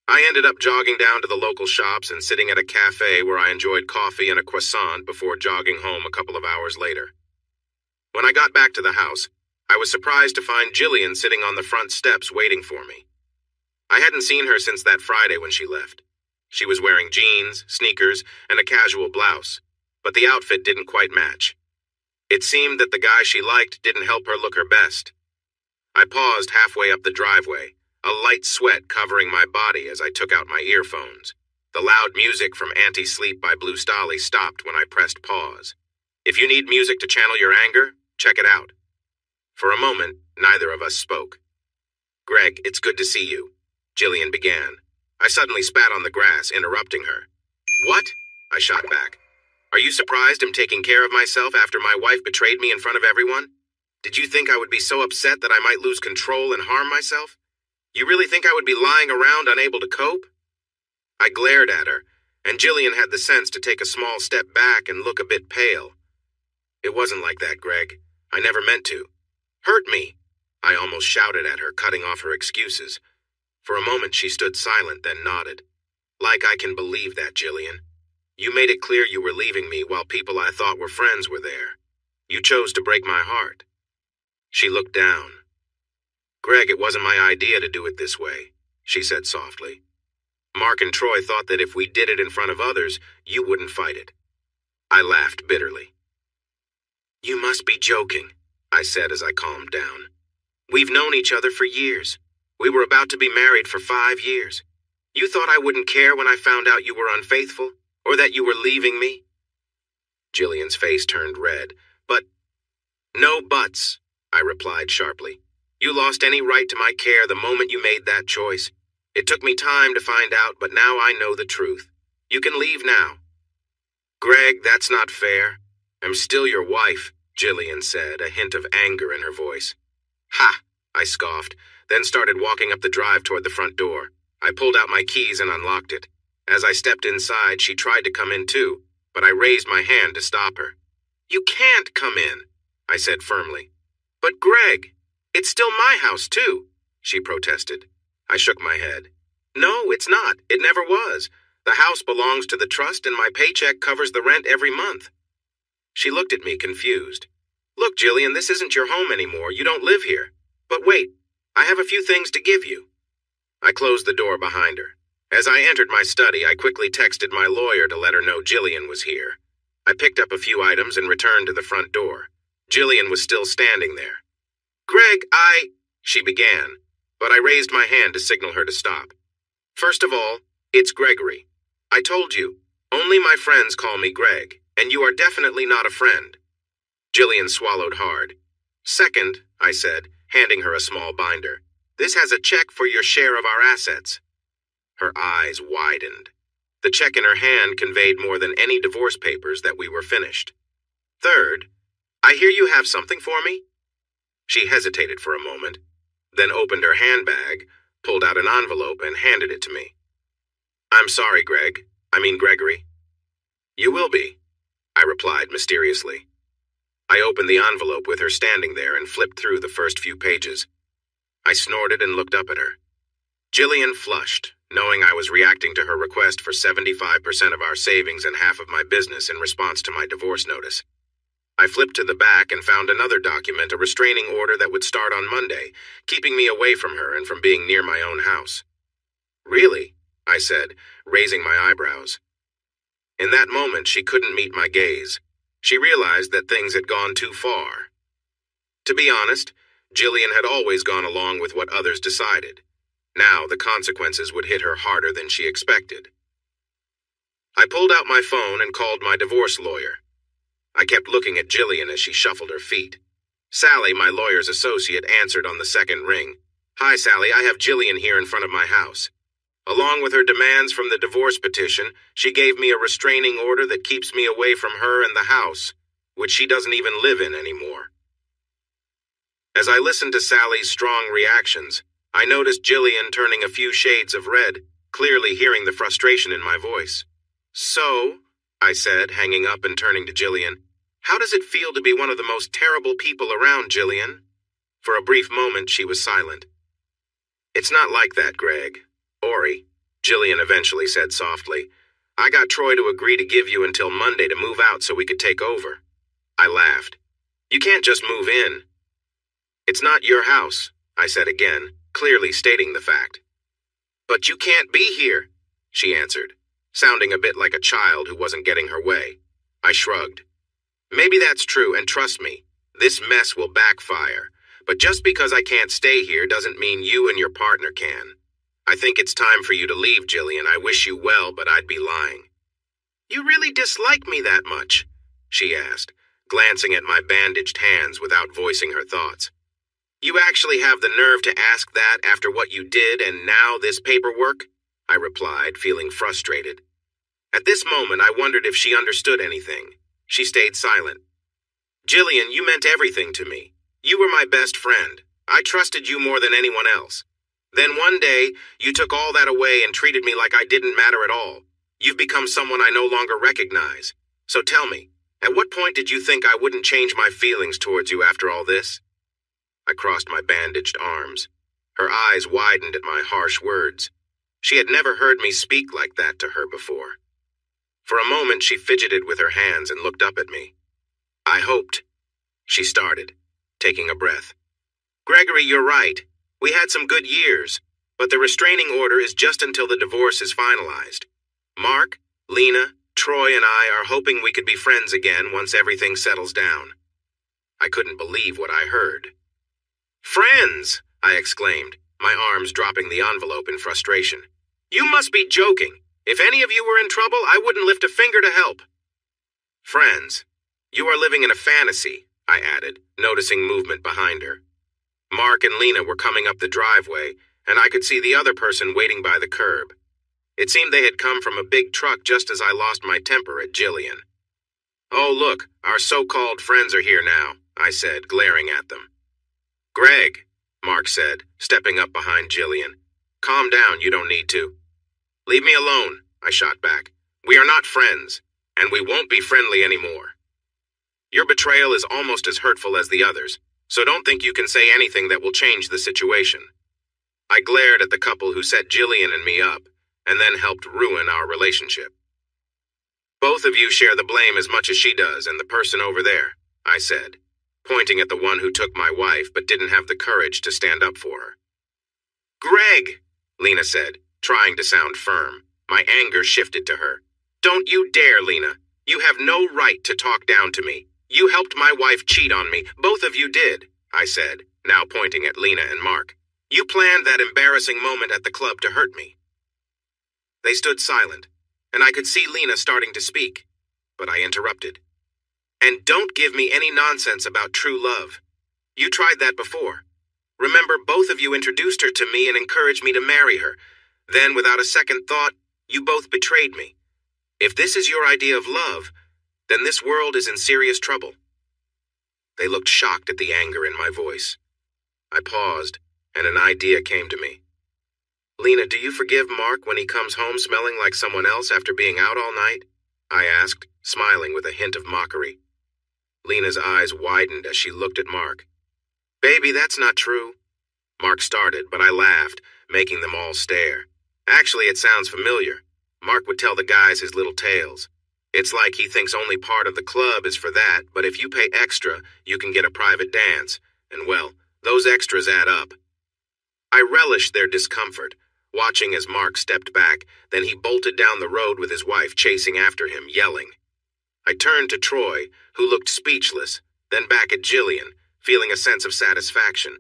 I ended up jogging down to the local shops and sitting at a cafe where I enjoyed coffee and a croissant before jogging home a couple of hours later. When I got back to the house, I was surprised to find Jillian sitting on the front steps waiting for me. I hadn't seen her since that Friday when she left. She was wearing jeans, sneakers, and a casual blouse, but the outfit didn't quite match. It seemed that the guy she liked didn't help her look her best. I paused halfway up the driveway, a light sweat covering my body as I took out my earphones. The loud music from Anti-Sleep by Blue Stolly stopped when I pressed pause. If you need music to channel your anger, check it out. For a moment, neither of us spoke. "Greg, it's good to see you," Jillian began. I suddenly spat on the grass, interrupting her. "What?" I shot back. "Are you surprised I'm taking care of myself after my wife betrayed me in front of everyone? Did you think I would be so upset that I might lose control and harm myself? You really think I would be lying around unable to cope?" I glared at her, and Jillian had the sense to take a small step back and look a bit pale. "It wasn't like that, Greg. I never meant to." "Hurt me," I almost shouted at her, cutting off her excuses. For a moment she stood silent, then nodded. "Like I can believe that, Jillian. You made it clear you were leaving me while people I thought were friends were there. You chose to break my heart." She looked down. "Greg, it wasn't my idea to do it this way," she said softly. Mark and Troy thought that if we did it in front of others, you wouldn't fight it. I laughed bitterly. You must be joking, I said as I calmed down. We've known each other for years. We were about to be married for 5 years. You thought I wouldn't care when I found out you were unfaithful, or that you were leaving me? Jillian's face turned red. But, no buts, I replied sharply. You lost any right to my care the moment you made that choice. It took me time to find out, but now I know the truth. You can leave now. Greg, that's not fair. I'm still your wife, Jillian said, a hint of anger in her voice. Ha, I scoffed, then started walking up the drive toward the front door. I pulled out my keys and unlocked it. As I stepped inside, she tried to come in too, but I raised my hand to stop her. You can't come in, I said firmly. But Greg, it's still my house too, she protested. I shook my head. No, it's not. It never was. The house belongs to the trust and my paycheck covers the rent every month. She looked at me confused. Look, Jillian, this isn't your home anymore. You don't live here. But wait, I have a few things to give you. I closed the door behind her. As I entered my study, I quickly texted my lawyer to let her know Jillian was here. I picked up a few items and returned to the front door. Jillian was still standing there. Greg, she began, but I raised my hand to signal her to stop. First of all, it's Gregory. I told you, only my friends call me Greg, and you are definitely not a friend. Jillian swallowed hard. Second, I said, handing her a small binder, this has a check for your share of our assets. Her eyes widened. The check in her hand conveyed more than any divorce papers that we were finished. Third, I hear you have something for me? She hesitated for a moment, then opened her handbag, pulled out an envelope, and handed it to me. I'm sorry, Gregory. You will be, I replied mysteriously. I opened the envelope with her standing there and flipped through the first few pages. I snorted and looked up at her. Jillian flushed, knowing I was reacting to her request for 75% of our savings and half of my business in response to my divorce notice. I flipped to the back and found another document, a restraining order that would start on Monday, keeping me away from her and from being near my own house. Really? I said, raising my eyebrows. In that moment, she couldn't meet my gaze. She realized that things had gone too far. To be honest, Jillian had always gone along with what others decided. Now the consequences would hit her harder than she expected. I pulled out my phone and called my divorce lawyer. I kept looking at Jillian as she shuffled her feet. Sally, my lawyer's associate, answered on the second ring. Hi, Sally, I have Jillian here in front of my house. Along with her demands from the divorce petition, she gave me a restraining order that keeps me away from her and the house, which she doesn't even live in anymore. As I listened to Sally's strong reactions, I noticed Jillian turning a few shades of red, clearly hearing the frustration in my voice. So, I said, hanging up and turning to Jillian, how does it feel to be one of the most terrible people around, Jillian? For a brief moment, she was silent. It's not like that, Greg. Ori, Jillian eventually said softly. I got Troy to agree to give you until Monday to move out so we could take over. I laughed. You can't just move in. It's not your house, I said again, clearly stating the fact. But you can't be here, she answered, sounding a bit like a child who wasn't getting her way. I shrugged. Maybe that's true, and trust me, this mess will backfire. But just because I can't stay here doesn't mean you and your partner can. I think it's time for you to leave, Jillian. I wish you well, but I'd be lying. You really dislike me that much? She asked, glancing at my bandaged hands without voicing her thoughts. You actually have the nerve to ask that after what you did and now this paperwork? I replied, feeling frustrated. At this moment, I wondered if she understood anything. She stayed silent. Jillian, you meant everything to me. You were my best friend. I trusted you more than anyone else. Then one day, you took all that away and treated me like I didn't matter at all. You've become someone I no longer recognize. So tell me, at what point did you think I wouldn't change my feelings towards you after all this? I crossed my bandaged arms. Her eyes widened at my harsh words. She had never heard me speak like that to her before. For a moment, she fidgeted with her hands and looked up at me. I hoped, she started, taking a breath. Gregory, you're right. We had some good years. But the restraining order is just until the divorce is finalized. Mark, Lena, Troy, and I are hoping we could be friends again once everything settles down. I couldn't believe what I heard. Friends! I exclaimed, my arms dropping the envelope in frustration. You must be joking. If any of you were in trouble, I wouldn't lift a finger to help. Friends. You are living in a fantasy, I added, noticing movement behind her. Mark and Lena were coming up the driveway, and I could see the other person waiting by the curb. It seemed they had come from a big truck just as I lost my temper at Jillian. Oh, look, our so-called friends are here now, I said, glaring at them. Greg, Mark said, stepping up behind Jillian. Calm down, you don't need to. Leave me alone, I shot back. We are not friends, and we won't be friendly anymore. Your betrayal is almost as hurtful as the others, so don't think you can say anything that will change the situation. I glared at the couple who set Jillian and me up, and then helped ruin our relationship. Both of you share the blame as much as she does and the person over there, I said, pointing at the one who took my wife but didn't have the courage to stand up for her. Greg, Lena said, trying to sound firm. My anger shifted to her. Don't you dare, Lena. You have no right to talk down to me. You helped my wife cheat on me. Both of you did, I said, now pointing at Lena and Mark. You planned that embarrassing moment at the club to hurt me. They stood silent, and I could see Lena starting to speak, but I interrupted. And don't give me any nonsense about true love. You tried that before. Remember, both of you introduced her to me and encouraged me to marry her. Then, without a second thought, you both betrayed me. If this is your idea of love, then this world is in serious trouble. They looked shocked at the anger in my voice. I paused, and an idea came to me. Lena, do you forgive Mark when he comes home smelling like someone else after being out all night? I asked, smiling with a hint of mockery. Lena's eyes widened as she looked at Mark. Baby, that's not true. Mark started, but I laughed, making them all stare. Actually, it sounds familiar. Mark would tell the guys his little tales. It's like he thinks only part of the club is for that, but if you pay extra, you can get a private dance. And well, those extras add up. I relished their discomfort, watching as Mark stepped back, then he bolted down the road with his wife chasing after him, yelling. I turned to Troy, who looked speechless, then back at Jillian, feeling a sense of satisfaction.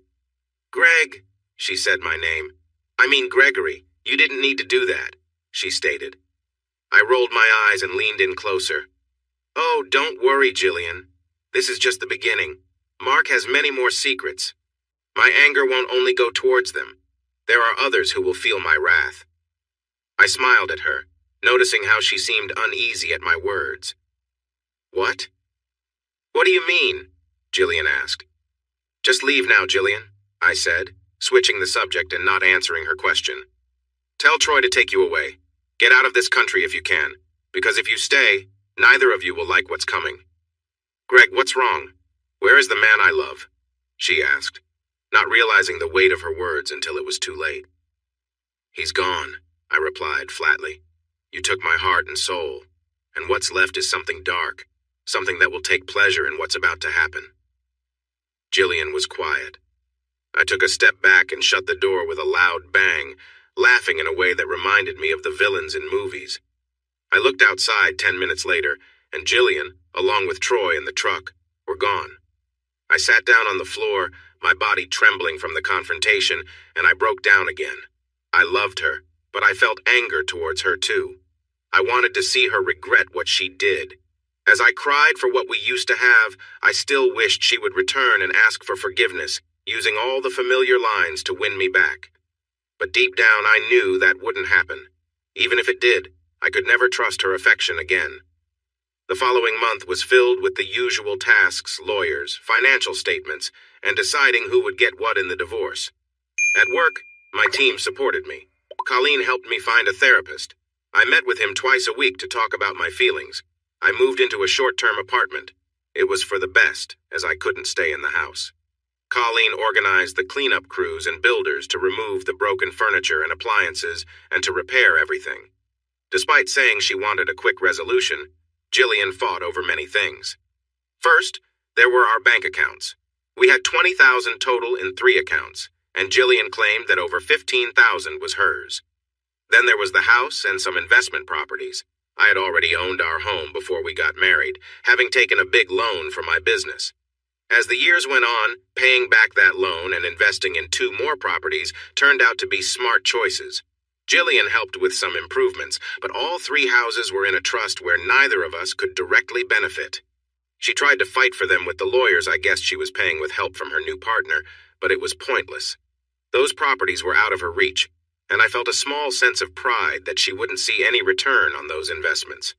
Greg, she said my name. I mean Gregory, you didn't need to do that, she stated. I rolled my eyes and leaned in closer. Oh, don't worry, Jillian. This is just the beginning. Mark has many more secrets. My anger won't only go towards them. There are others who will feel my wrath. I smiled at her, noticing how she seemed uneasy at my words. What? What do you mean? Jillian asked. Just leave now, Jillian, I said, switching the subject and not answering her question. Tell Troy to take you away. Get out of this country if you can, because if you stay, neither of you will like what's coming. Greg, what's wrong? Where is the man I love? She asked, not realizing the weight of her words until it was too late. He's gone, I replied flatly. You took my heart and soul, and what's left is something dark, something that will take pleasure in what's about to happen. Jillian was quiet. I took a step back and shut the door with a loud bang, laughing in a way that reminded me of the villains in movies. I looked outside 10 minutes later, and Jillian, along with Troy and the truck, were gone. I sat down on the floor, my body trembling from the confrontation, and I broke down again. I loved her, but I felt anger towards her too. I wanted to see her regret what she did. As I cried for what we used to have, I still wished she would return and ask for forgiveness, using all the familiar lines to win me back. But deep down I knew that wouldn't happen. Even if it did, I could never trust her affection again. The following month was filled with the usual tasks, lawyers, financial statements, and deciding who would get what in the divorce. At work, my team supported me. Colleen helped me find a therapist. I met with him twice a week to talk about my feelings. I moved into a short-term apartment. It was for the best, as I couldn't stay in the house. Colleen organized the cleanup crews and builders to remove the broken furniture and appliances and to repair everything. Despite saying she wanted a quick resolution, Jillian fought over many things. First, there were our bank accounts. We had $20,000 total in 3 accounts, and Jillian claimed that over $15,000 was hers. Then there was the house and some investment properties. I had already owned our home before we got married, having taken a big loan for my business. As the years went on, paying back that loan and investing in 2 more properties turned out to be smart choices. Jillian helped with some improvements, but all 3 houses were in a trust where neither of us could directly benefit. She tried to fight for them with the lawyers I guessed she was paying with help from her new partner, but it was pointless. Those properties were out of her reach, and I felt a small sense of pride that she wouldn't see any return on those investments.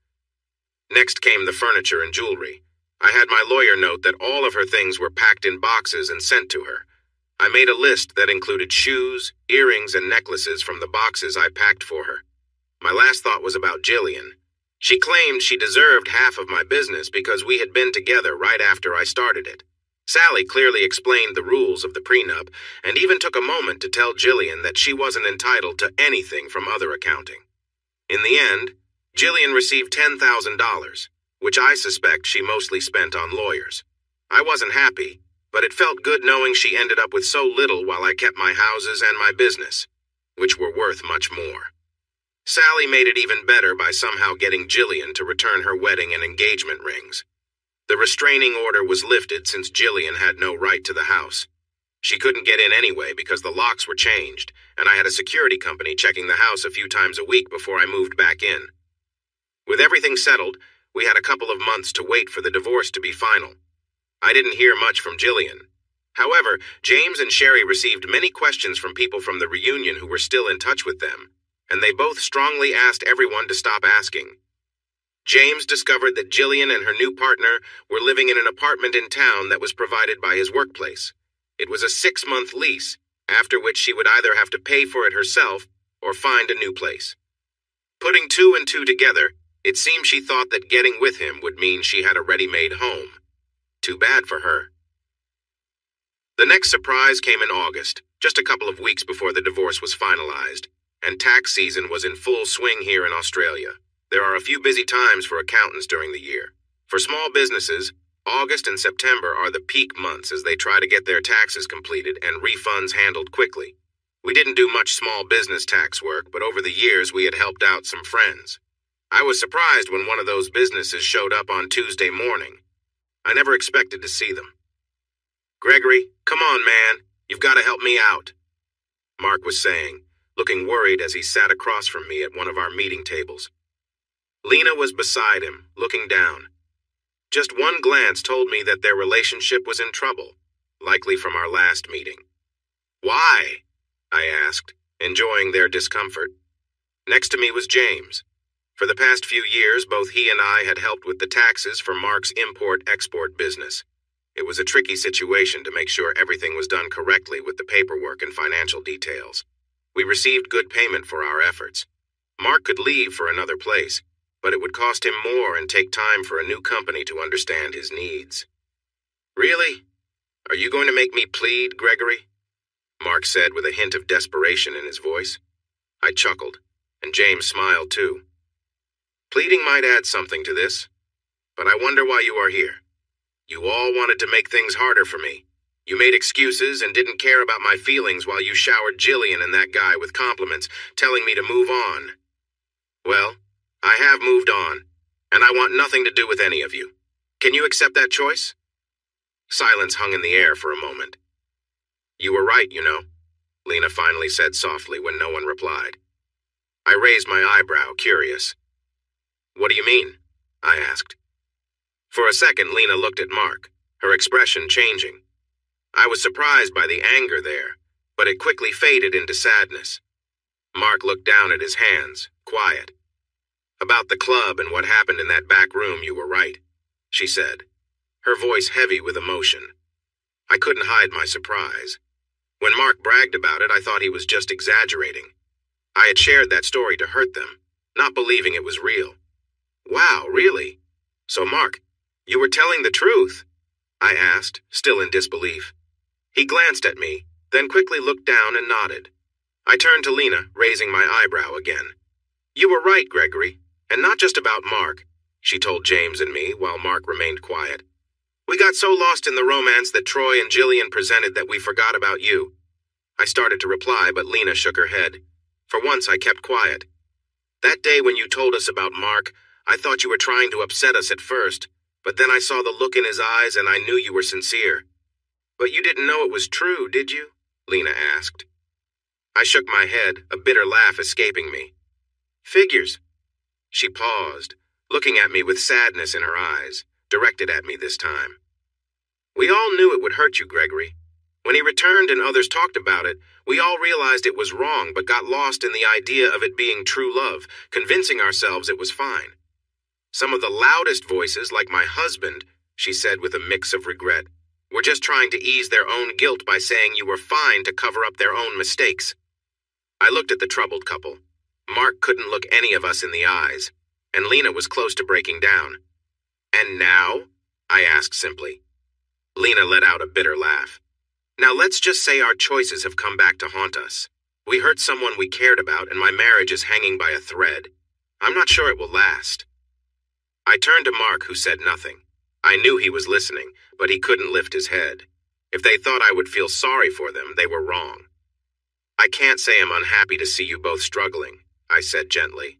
Next came the furniture and jewelry. I had my lawyer note that all of her things were packed in boxes and sent to her. I made a list that included shoes, earrings, and necklaces from the boxes I packed for her. My last thought was about Jillian. She claimed she deserved half of my business because we had been together right after I started it. Sally clearly explained the rules of the prenup and even took a moment to tell Jillian that she wasn't entitled to anything from other accounting. In the end, Jillian received $10,000, which I suspect she mostly spent on lawyers. I wasn't happy, but it felt good knowing she ended up with so little while I kept my houses and my business, which were worth much more. Sally made it even better by somehow getting Jillian to return her wedding and engagement rings. The restraining order was lifted since Jillian had no right to the house. She couldn't get in anyway because the locks were changed, and I had a security company checking the house a few times a week before I moved back in. With everything settled, we had a couple of months to wait for the divorce to be final. I didn't hear much from Jillian. However, James and Sherry received many questions from people from the reunion who were still in touch with them, and they both strongly asked everyone to stop asking. James discovered that Jillian and her new partner were living in an apartment in town that was provided by his workplace. It was a 6-month lease, after which she would either have to pay for it herself or find a new place. Putting 2 and 2 together, it seemed she thought that getting with him would mean she had a ready-made home. Too bad for her. The next surprise came in August, just a couple of weeks before the divorce was finalized, and tax season was in full swing here in Australia. There are a few busy times for accountants during the year. For small businesses, August and September are the peak months as they try to get their taxes completed and refunds handled quickly. We didn't do much small business tax work, but over the years we had helped out some friends. I was surprised when one of those businesses showed up on Tuesday morning. I never expected to see them. "Gregory, come on, man. You've got to help me out," Mark was saying, looking worried as he sat across from me at one of our meeting tables. Lena was beside him, looking down. Just one glance told me that their relationship was in trouble, likely from our last meeting. "Why?" I asked, enjoying their discomfort. Next to me was James. For the past few years, both he and I had helped with the taxes for Mark's import-export business. It was a tricky situation to make sure everything was done correctly with the paperwork and financial details. We received good payment for our efforts. Mark could leave for another place, but it would cost him more and take time for a new company to understand his needs. "Really? Are you going to make me plead, Gregory?" Mark said with a hint of desperation in his voice. I chuckled, and James smiled too. "Pleading might add something to this, but I wonder why you are here. You all wanted to make things harder for me. You made excuses and didn't care about my feelings while you showered Jillian and that guy with compliments, telling me to move on. Well, I have moved on, and I want nothing to do with any of you. Can you accept that choice?" Silence hung in the air for a moment. "You were right, you know," Lena finally said softly when no one replied. I raised my eyebrow, curious. "What do you mean?" I asked. For a second, Lena looked at Mark, her expression changing. I was surprised by the anger there, but it quickly faded into sadness. Mark looked down at his hands, quiet. "About the club and what happened in that back room, you were right," she said, her voice heavy with emotion. I couldn't hide my surprise. When Mark bragged about it, I thought he was just exaggerating. I had shared that story to hurt them, not believing it was real. "Wow, really? So, Mark, you were telling the truth?" I asked, still in disbelief. He glanced at me, then quickly looked down and nodded. I turned to Lena, raising my eyebrow again. "You were right, Gregory, and not just about Mark," she told James and me while Mark remained quiet. "We got so lost in the romance that Troy and Jillian presented that we forgot about you. I started to reply, but Lena shook her head. For once, I kept quiet. That day when you told us about Mark, I thought you were trying to upset us at first, but then I saw the look in his eyes and I knew you were sincere. But you didn't know it was true, did you? Lena asked. I shook my head, a bitter laugh escaping me. Figures. She paused, looking at me with sadness in her eyes, directed at me this time. We all knew it would hurt you, Gregory. When he returned and others talked about it, we all realized it was wrong but got lost in the idea of it being true love, convincing ourselves it was fine. Some of the loudest voices, like my husband, she said with a mix of regret, were just trying to ease their own guilt by saying you were fine to cover up their own mistakes. I looked at the troubled couple. Mark couldn't look any of us in the eyes, and Lena was close to breaking down. And now? I asked simply. Lena let out a bitter laugh. Now let's just say our choices have come back to haunt us. We hurt someone we cared about and my marriage is hanging by a thread. I'm not sure it will last. I turned to Mark, who said nothing. I knew he was listening, but he couldn't lift his head. If they thought I would feel sorry for them, they were wrong. I can't say I'm unhappy to see you both struggling, I said gently.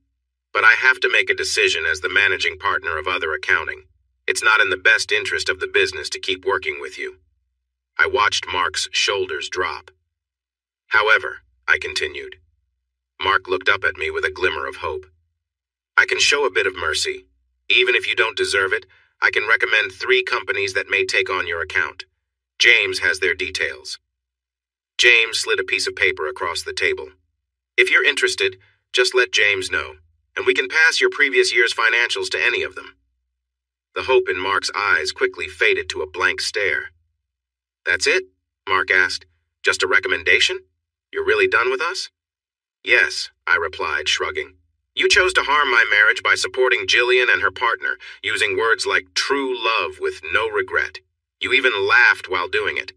But I have to make a decision as the managing partner of Other Accounting. It's not in the best interest of the business to keep working with you. I watched Mark's shoulders drop. However, I continued. Mark looked up at me with a glimmer of hope. I can show a bit of mercy. Even if you don't deserve it, I can recommend 3 companies that may take on your account. James has their details. James slid a piece of paper across the table. If you're interested, just let James know, and we can pass your previous year's financials to any of them. The hope in Mark's eyes quickly faded to a blank stare. That's it? Mark asked. Just a recommendation? You're really done with us? Yes, I replied, shrugging. You chose to harm my marriage by supporting Jillian and her partner, using words like true love with no regret. You even laughed while doing it.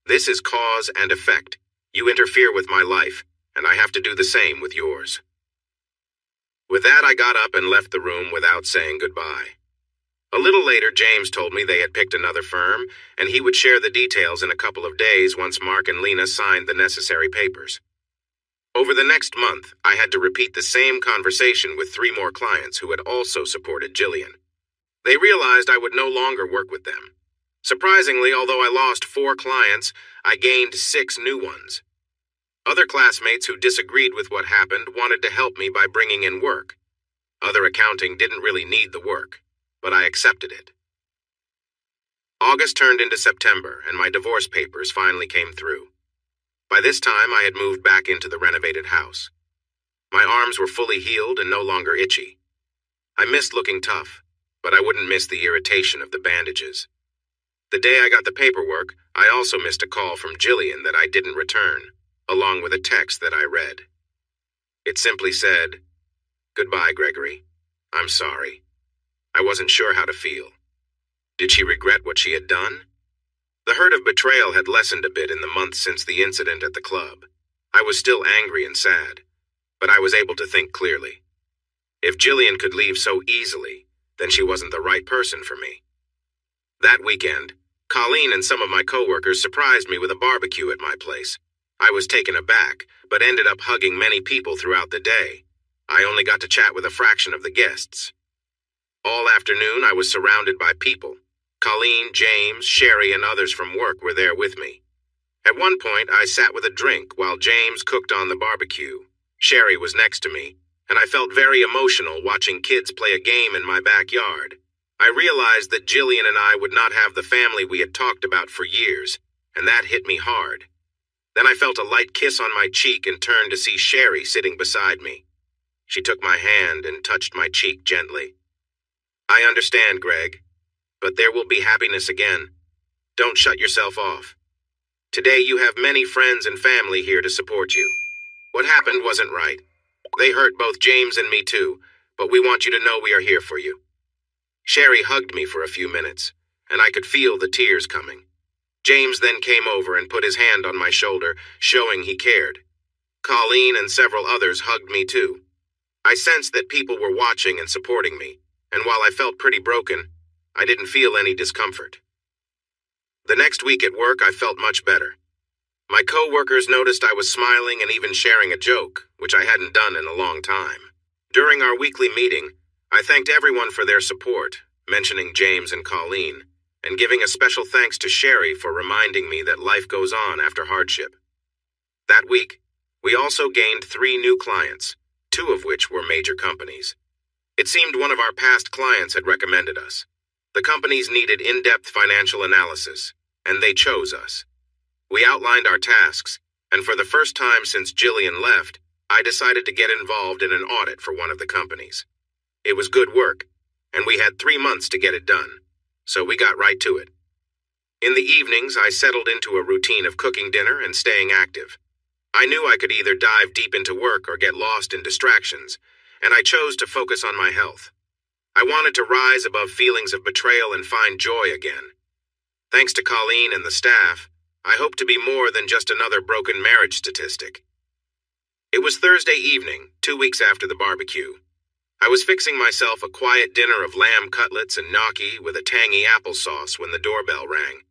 This is cause and effect. You interfere with my life, and I have to do the same with yours. With that, I got up and left the room without saying goodbye. A little later, James told me they had picked another firm, and he would share the details in a couple of days once Mark and Lena signed the necessary papers. Over the next month, I had to repeat the same conversation with 3 more clients who had also supported Jillian. They realized I would no longer work with them. Surprisingly, although I lost 4 clients, I gained 6 new ones. Other classmates who disagreed with what happened wanted to help me by bringing in work. Other Accounting didn't really need the work, but I accepted it. August turned into September, and my divorce papers finally came through. By this time, I had moved back into the renovated house. My arms were fully healed and no longer itchy. I missed looking tough, but I wouldn't miss the irritation of the bandages. The day I got the paperwork, I also missed a call from Jillian that I didn't return, along with a text that I read. It simply said, "Goodbye, Gregory. I'm sorry. I wasn't sure how to feel." Did she regret what she had done? The hurt of betrayal had lessened a bit in the months since the incident at the club. I was still angry and sad, but I was able to think clearly. If Jillian could leave so easily, then she wasn't the right person for me. That weekend, Colleen and some of my coworkers surprised me with a barbecue at my place. I was taken aback, but ended up hugging many people throughout the day. I only got to chat with a fraction of the guests. All afternoon, I was surrounded by people. Colleen, James, Sherry, and others from work were there with me. At one point, I sat with a drink while James cooked on the barbecue. Sherry was next to me, and I felt very emotional watching kids play a game in my backyard. I realized that Jillian and I would not have the family we had talked about for years, and that hit me hard. Then I felt a light kiss on my cheek and turned to see Sherry sitting beside me. She took my hand and touched my cheek gently. "I understand, Greg, but there will be happiness again. Don't shut yourself off. Today you have many friends and family here to support you. What happened wasn't right. They hurt both James and me too, but we want you to know we are here for you." Sherry hugged me for a few minutes, and I could feel the tears coming. James then came over and put his hand on my shoulder, showing he cared. Colleen and several others hugged me too. I sensed that people were watching and supporting me, and while I felt pretty broken, I didn't feel any discomfort. The next week at work, I felt much better. My co-workers noticed I was smiling and even sharing a joke, which I hadn't done in a long time. During our weekly meeting, I thanked everyone for their support, mentioning James and Colleen, and giving a special thanks to Sherry for reminding me that life goes on after hardship. That week, we also gained 3 new clients, 2 of which were major companies. It seemed one of our past clients had recommended us. The companies needed in-depth financial analysis, and they chose us. We outlined our tasks, and for the first time since Jillian left, I decided to get involved in an audit for one of the companies. It was good work, and we had 3 months to get it done, so we got right to it. In the evenings, I settled into a routine of cooking dinner and staying active. I knew I could either dive deep into work or get lost in distractions, and I chose to focus on my health. I wanted to rise above feelings of betrayal and find joy again. Thanks to Colleen and the staff, I hope to be more than just another broken marriage statistic. It was Thursday evening, 2 weeks after the barbecue. I was fixing myself a quiet dinner of lamb cutlets and gnocchi with a tangy applesauce when the doorbell rang.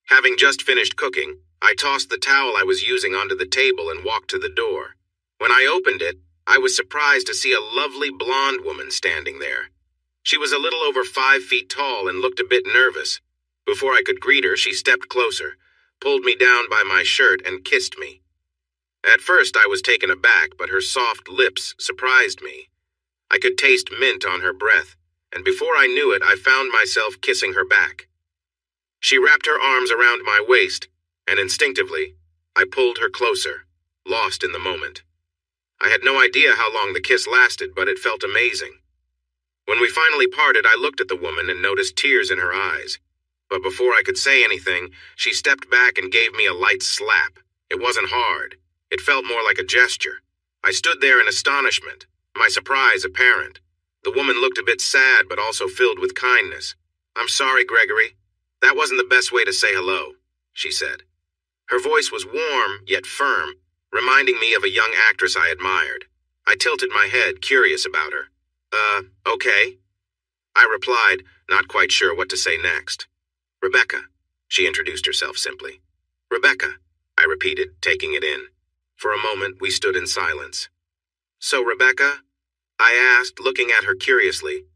Having just finished cooking, I tossed the towel I was using onto the table and walked to the door. When I opened it, I was surprised to see a lovely blonde woman standing there. She was a little over 5 feet tall and looked a bit nervous. Before I could greet her, she stepped closer, pulled me down by my shirt, and kissed me. At first, I was taken aback, but her soft lips surprised me. I could taste mint on her breath, and before I knew it, I found myself kissing her back. She wrapped her arms around my waist, and instinctively, I pulled her closer, lost in the moment. I had no idea how long the kiss lasted, but it felt amazing. When we finally parted, I looked at the woman and noticed tears in her eyes. But before I could say anything, she stepped back and gave me a light slap. It wasn't hard. It felt more like a gesture. I stood there in astonishment, my surprise apparent. The woman looked a bit sad, but also filled with kindness. "I'm sorry, Gregory. That wasn't the best way to say hello," she said. Her voice was warm, yet firm, reminding me of a young actress I admired. I tilted my head, curious about her. Okay," I replied, not quite sure what to say next. "Rebecca," she introduced herself simply. "Rebecca," I repeated, taking it in. For a moment, we stood in silence. "So, Rebecca," I asked, looking at her curiously,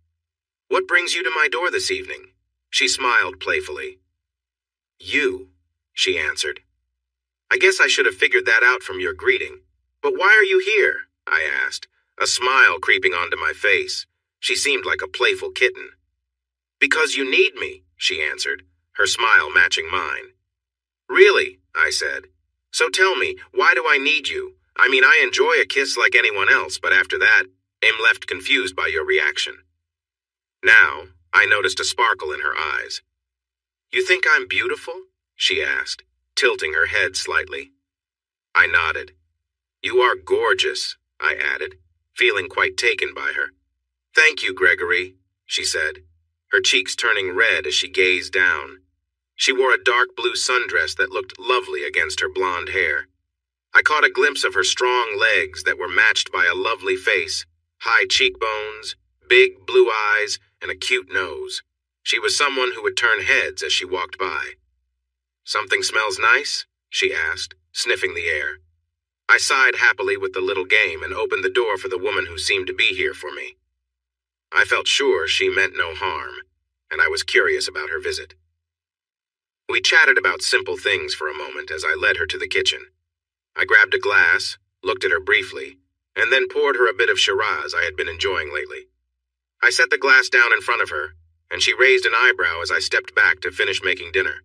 "what brings you to my door this evening?" She smiled playfully. "You," she answered. "I guess I should have figured that out from your greeting. But why are you here?" I asked, a smile creeping onto my face. She seemed like a playful kitten. "Because you need me," she answered, her smile matching mine. "Really?" I said. "So tell me, why do I need you? I mean, I enjoy a kiss like anyone else, but after that, I'm left confused by your reaction." Now, I noticed a sparkle in her eyes. "You think I'm beautiful?" she asked, tilting her head slightly. I nodded. "You are gorgeous," I added, feeling quite taken by her. "Thank you, Gregory," she said, her cheeks turning red as she gazed down. She wore a dark blue sundress that looked lovely against her blonde hair. I caught a glimpse of her strong legs that were matched by a lovely face, high cheekbones, big blue eyes, and a cute nose. She was someone who would turn heads as she walked by. "Something smells nice?" she asked, sniffing the air. I sighed happily with the little game and opened the door for the woman who seemed to be here for me. I felt sure she meant no harm, and I was curious about her visit. We chatted about simple things for a moment as I led her to the kitchen. I grabbed a glass, looked at her briefly, and then poured her a bit of Shiraz I had been enjoying lately. I set the glass down in front of her, and she raised an eyebrow as I stepped back to finish making dinner.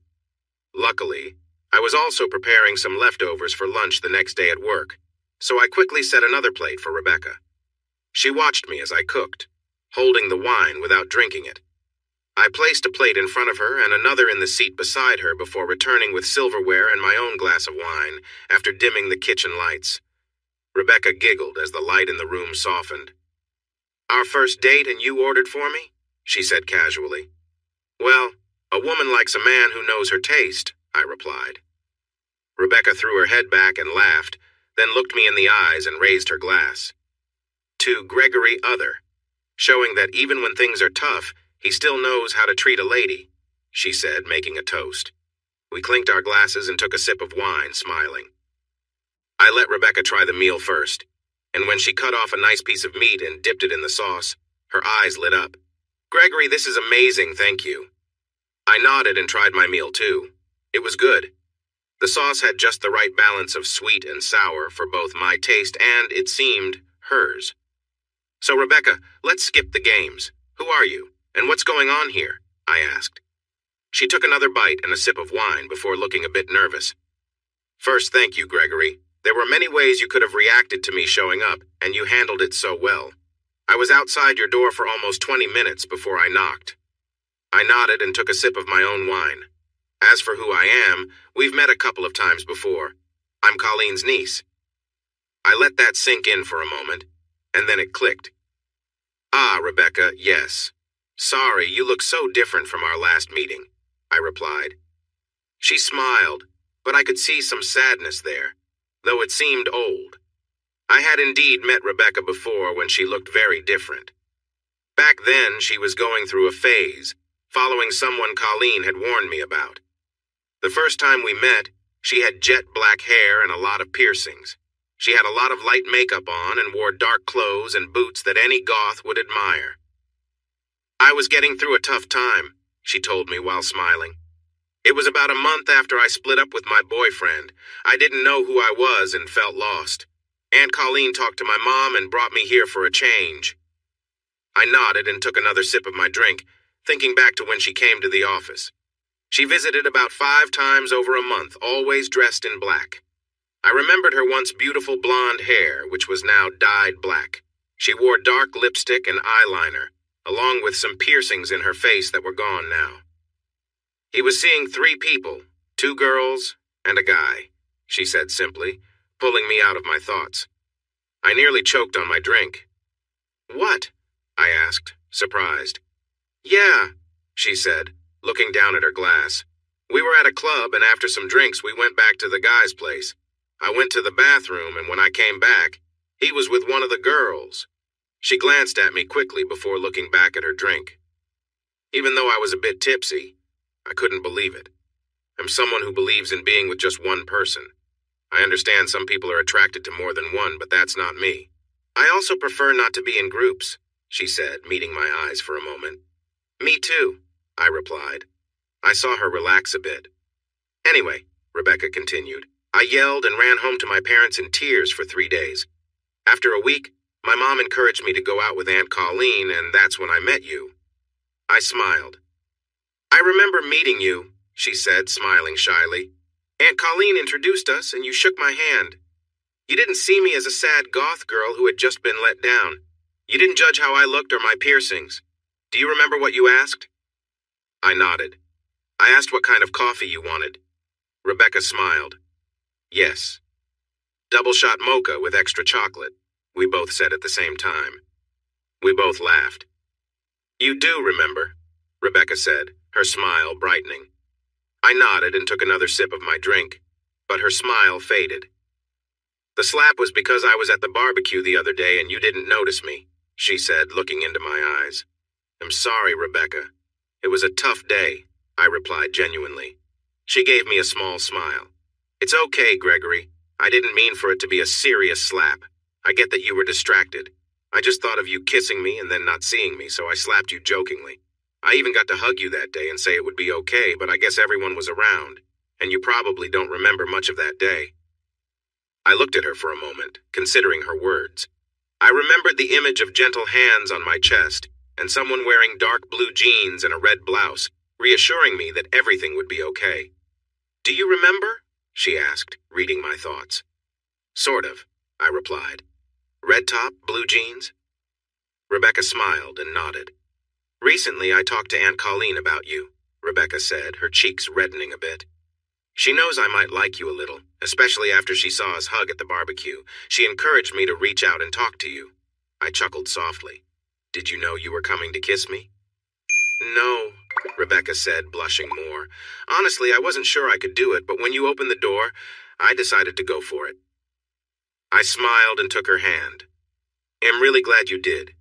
Luckily, I was also preparing some leftovers for lunch the next day at work, so I quickly set another plate for Rebecca. She watched me as I cooked, holding the wine without drinking it. I placed a plate in front of her and another in the seat beside her before returning with silverware and my own glass of wine after dimming the kitchen lights. Rebecca giggled as the light in the room softened. "Our first date and you ordered for me?" she said casually. "Well, a woman likes a man who knows her taste," I replied. Rebecca threw her head back and laughed, then looked me in the eyes and raised her glass. "To Gregory Other, showing that even when things are tough, he still knows how to treat a lady," she said, making a toast. We clinked our glasses and took a sip of wine, smiling. I let Rebecca try the meal first, and when she cut off a nice piece of meat and dipped it in the sauce, her eyes lit up. "Gregory, this is amazing, thank you." I nodded and tried my meal too. It was good. The sauce had just the right balance of sweet and sour for both my taste and, it seemed, hers. "So, Rebecca, let's skip the games. Who are you, and what's going on here?" I asked. She took another bite and a sip of wine before looking a bit nervous. "First, thank you, Gregory. There were many ways you could have reacted to me showing up, and you handled it so well. I was outside your door for almost 20 minutes before I knocked." I nodded and took a sip of my own wine. "As for who I am, we've met a couple of times before. I'm Colleen's niece." I let that sink in for a moment, and then it clicked. "Ah, Rebecca, yes. Sorry, you look so different from our last meeting," I replied. She smiled, but I could see some sadness there, though it seemed old. I had indeed met Rebecca before when she looked very different. Back then, she was going through a phase, following someone Colleen had warned me about. The first time we met, she had jet black hair and a lot of piercings. She had a lot of light makeup on and wore dark clothes and boots that any goth would admire. "I was getting through a tough time," she told me while smiling. "It was about a month after I split up with my boyfriend. I didn't know who I was and felt lost. Aunt Colleen talked to my mom and brought me here for a change." I nodded and took another sip of my drink, thinking back to when she came to the office. She visited about 5 times over a month, always dressed in black. I remembered her once beautiful blonde hair, which was now dyed black. She wore dark lipstick and eyeliner, along with some piercings in her face that were gone now. "He was seeing 3 people, 2 girls and a guy," she said simply, pulling me out of my thoughts. I nearly choked on my drink. "What?" I asked, surprised. "Yeah," she said, looking down at her glass. "We were at a club, and after some drinks we went back to the guy's place. I went to the bathroom, and when I came back, he was with one of the girls." She glanced at me quickly before looking back at her drink. Even though I was a bit tipsy, I couldn't believe it. I'm someone who believes in being with just one person. I understand some people are attracted to more than one, but that's not me. "I also prefer not to be in groups," she said, meeting my eyes for a moment. "Me too," I replied. I saw her relax a bit. "Anyway," Rebecca continued, "I yelled and ran home to my parents in tears for 3 days. After a week, my mom encouraged me to go out with Aunt Colleen, and that's when I met you." I smiled. "I remember meeting you," she said, smiling shyly. "Aunt Colleen introduced us, and you shook my hand. You didn't see me as a sad goth girl who had just been let down. You didn't judge how I looked or my piercings. Do you remember what you asked?" I nodded. "I asked what kind of coffee you wanted." Rebecca smiled. "Yes. Double shot mocha with extra chocolate," we both said at the same time. We both laughed. "You do remember," Rebecca said, her smile brightening. I nodded and took another sip of my drink, but her smile faded. "The slap was because I was at the barbecue the other day and you didn't notice me," she said, looking into my eyes. "I'm sorry, Rebecca. It was a tough day," I replied genuinely. She gave me a small smile. "It's okay, Gregory. I didn't mean for it to be a serious slap. I get that you were distracted. I just thought of you kissing me and then not seeing me, so I slapped you jokingly. I even got to hug you that day and say it would be okay, but I guess everyone was around, and you probably don't remember much of that day." I looked at her for a moment, considering her words. I remembered the image of gentle hands on my chest, and someone wearing dark blue jeans and a red blouse, reassuring me that everything would be okay. "Do you remember?" she asked, reading my thoughts. "Sort of," I replied. "Red top, blue jeans?" Rebecca smiled and nodded. "Recently I talked to Aunt Colleen about you," Rebecca said, her cheeks reddening a bit. "She knows I might like you a little, especially after she saw us hug at the barbecue. She encouraged me to reach out and talk to you." I chuckled softly. "Did you know you were coming to kiss me?" "No," Rebecca said, blushing more. "Honestly, I wasn't sure I could do it, but when you opened the door, I decided to go for it." I smiled and took her hand. "I'm really glad you did.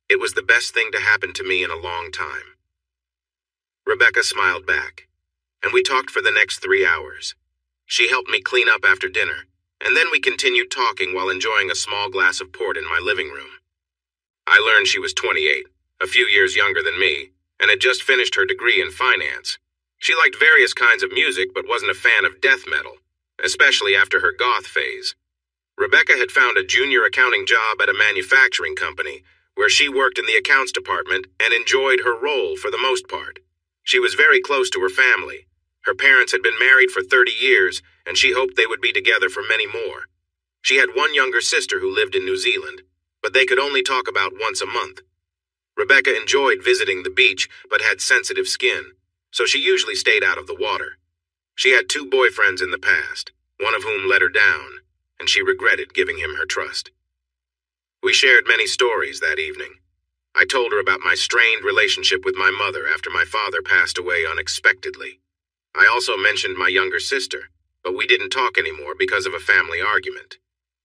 It was the best thing to happen to me in a long time." Rebecca smiled back. and we talked for the next 3 hours. She helped me clean up after dinner, and then we continued talking while enjoying a small glass of port in my living room. I learned she was 28, a few years younger than me, and had just finished her degree in finance. She liked various kinds of music but wasn't a fan of death metal, especially after her goth phase. Rebecca had found a junior accounting job at a manufacturing company, where she worked in the accounts department and enjoyed her role for the most part. She was very close to her family. Her parents had been married for 30 years, and she hoped they would be together for many more. She had one younger sister who lived in New Zealand, but they could only talk about once a month. Rebecca enjoyed visiting the beach, but had sensitive skin, so she usually stayed out of the water. She had 2 boyfriends in the past, one of whom let her down, and she regretted giving him her trust. We shared many stories that evening. I told her about my strained relationship with my mother after my father passed away unexpectedly. I also mentioned my younger sister, but we didn't talk anymore because of a family argument.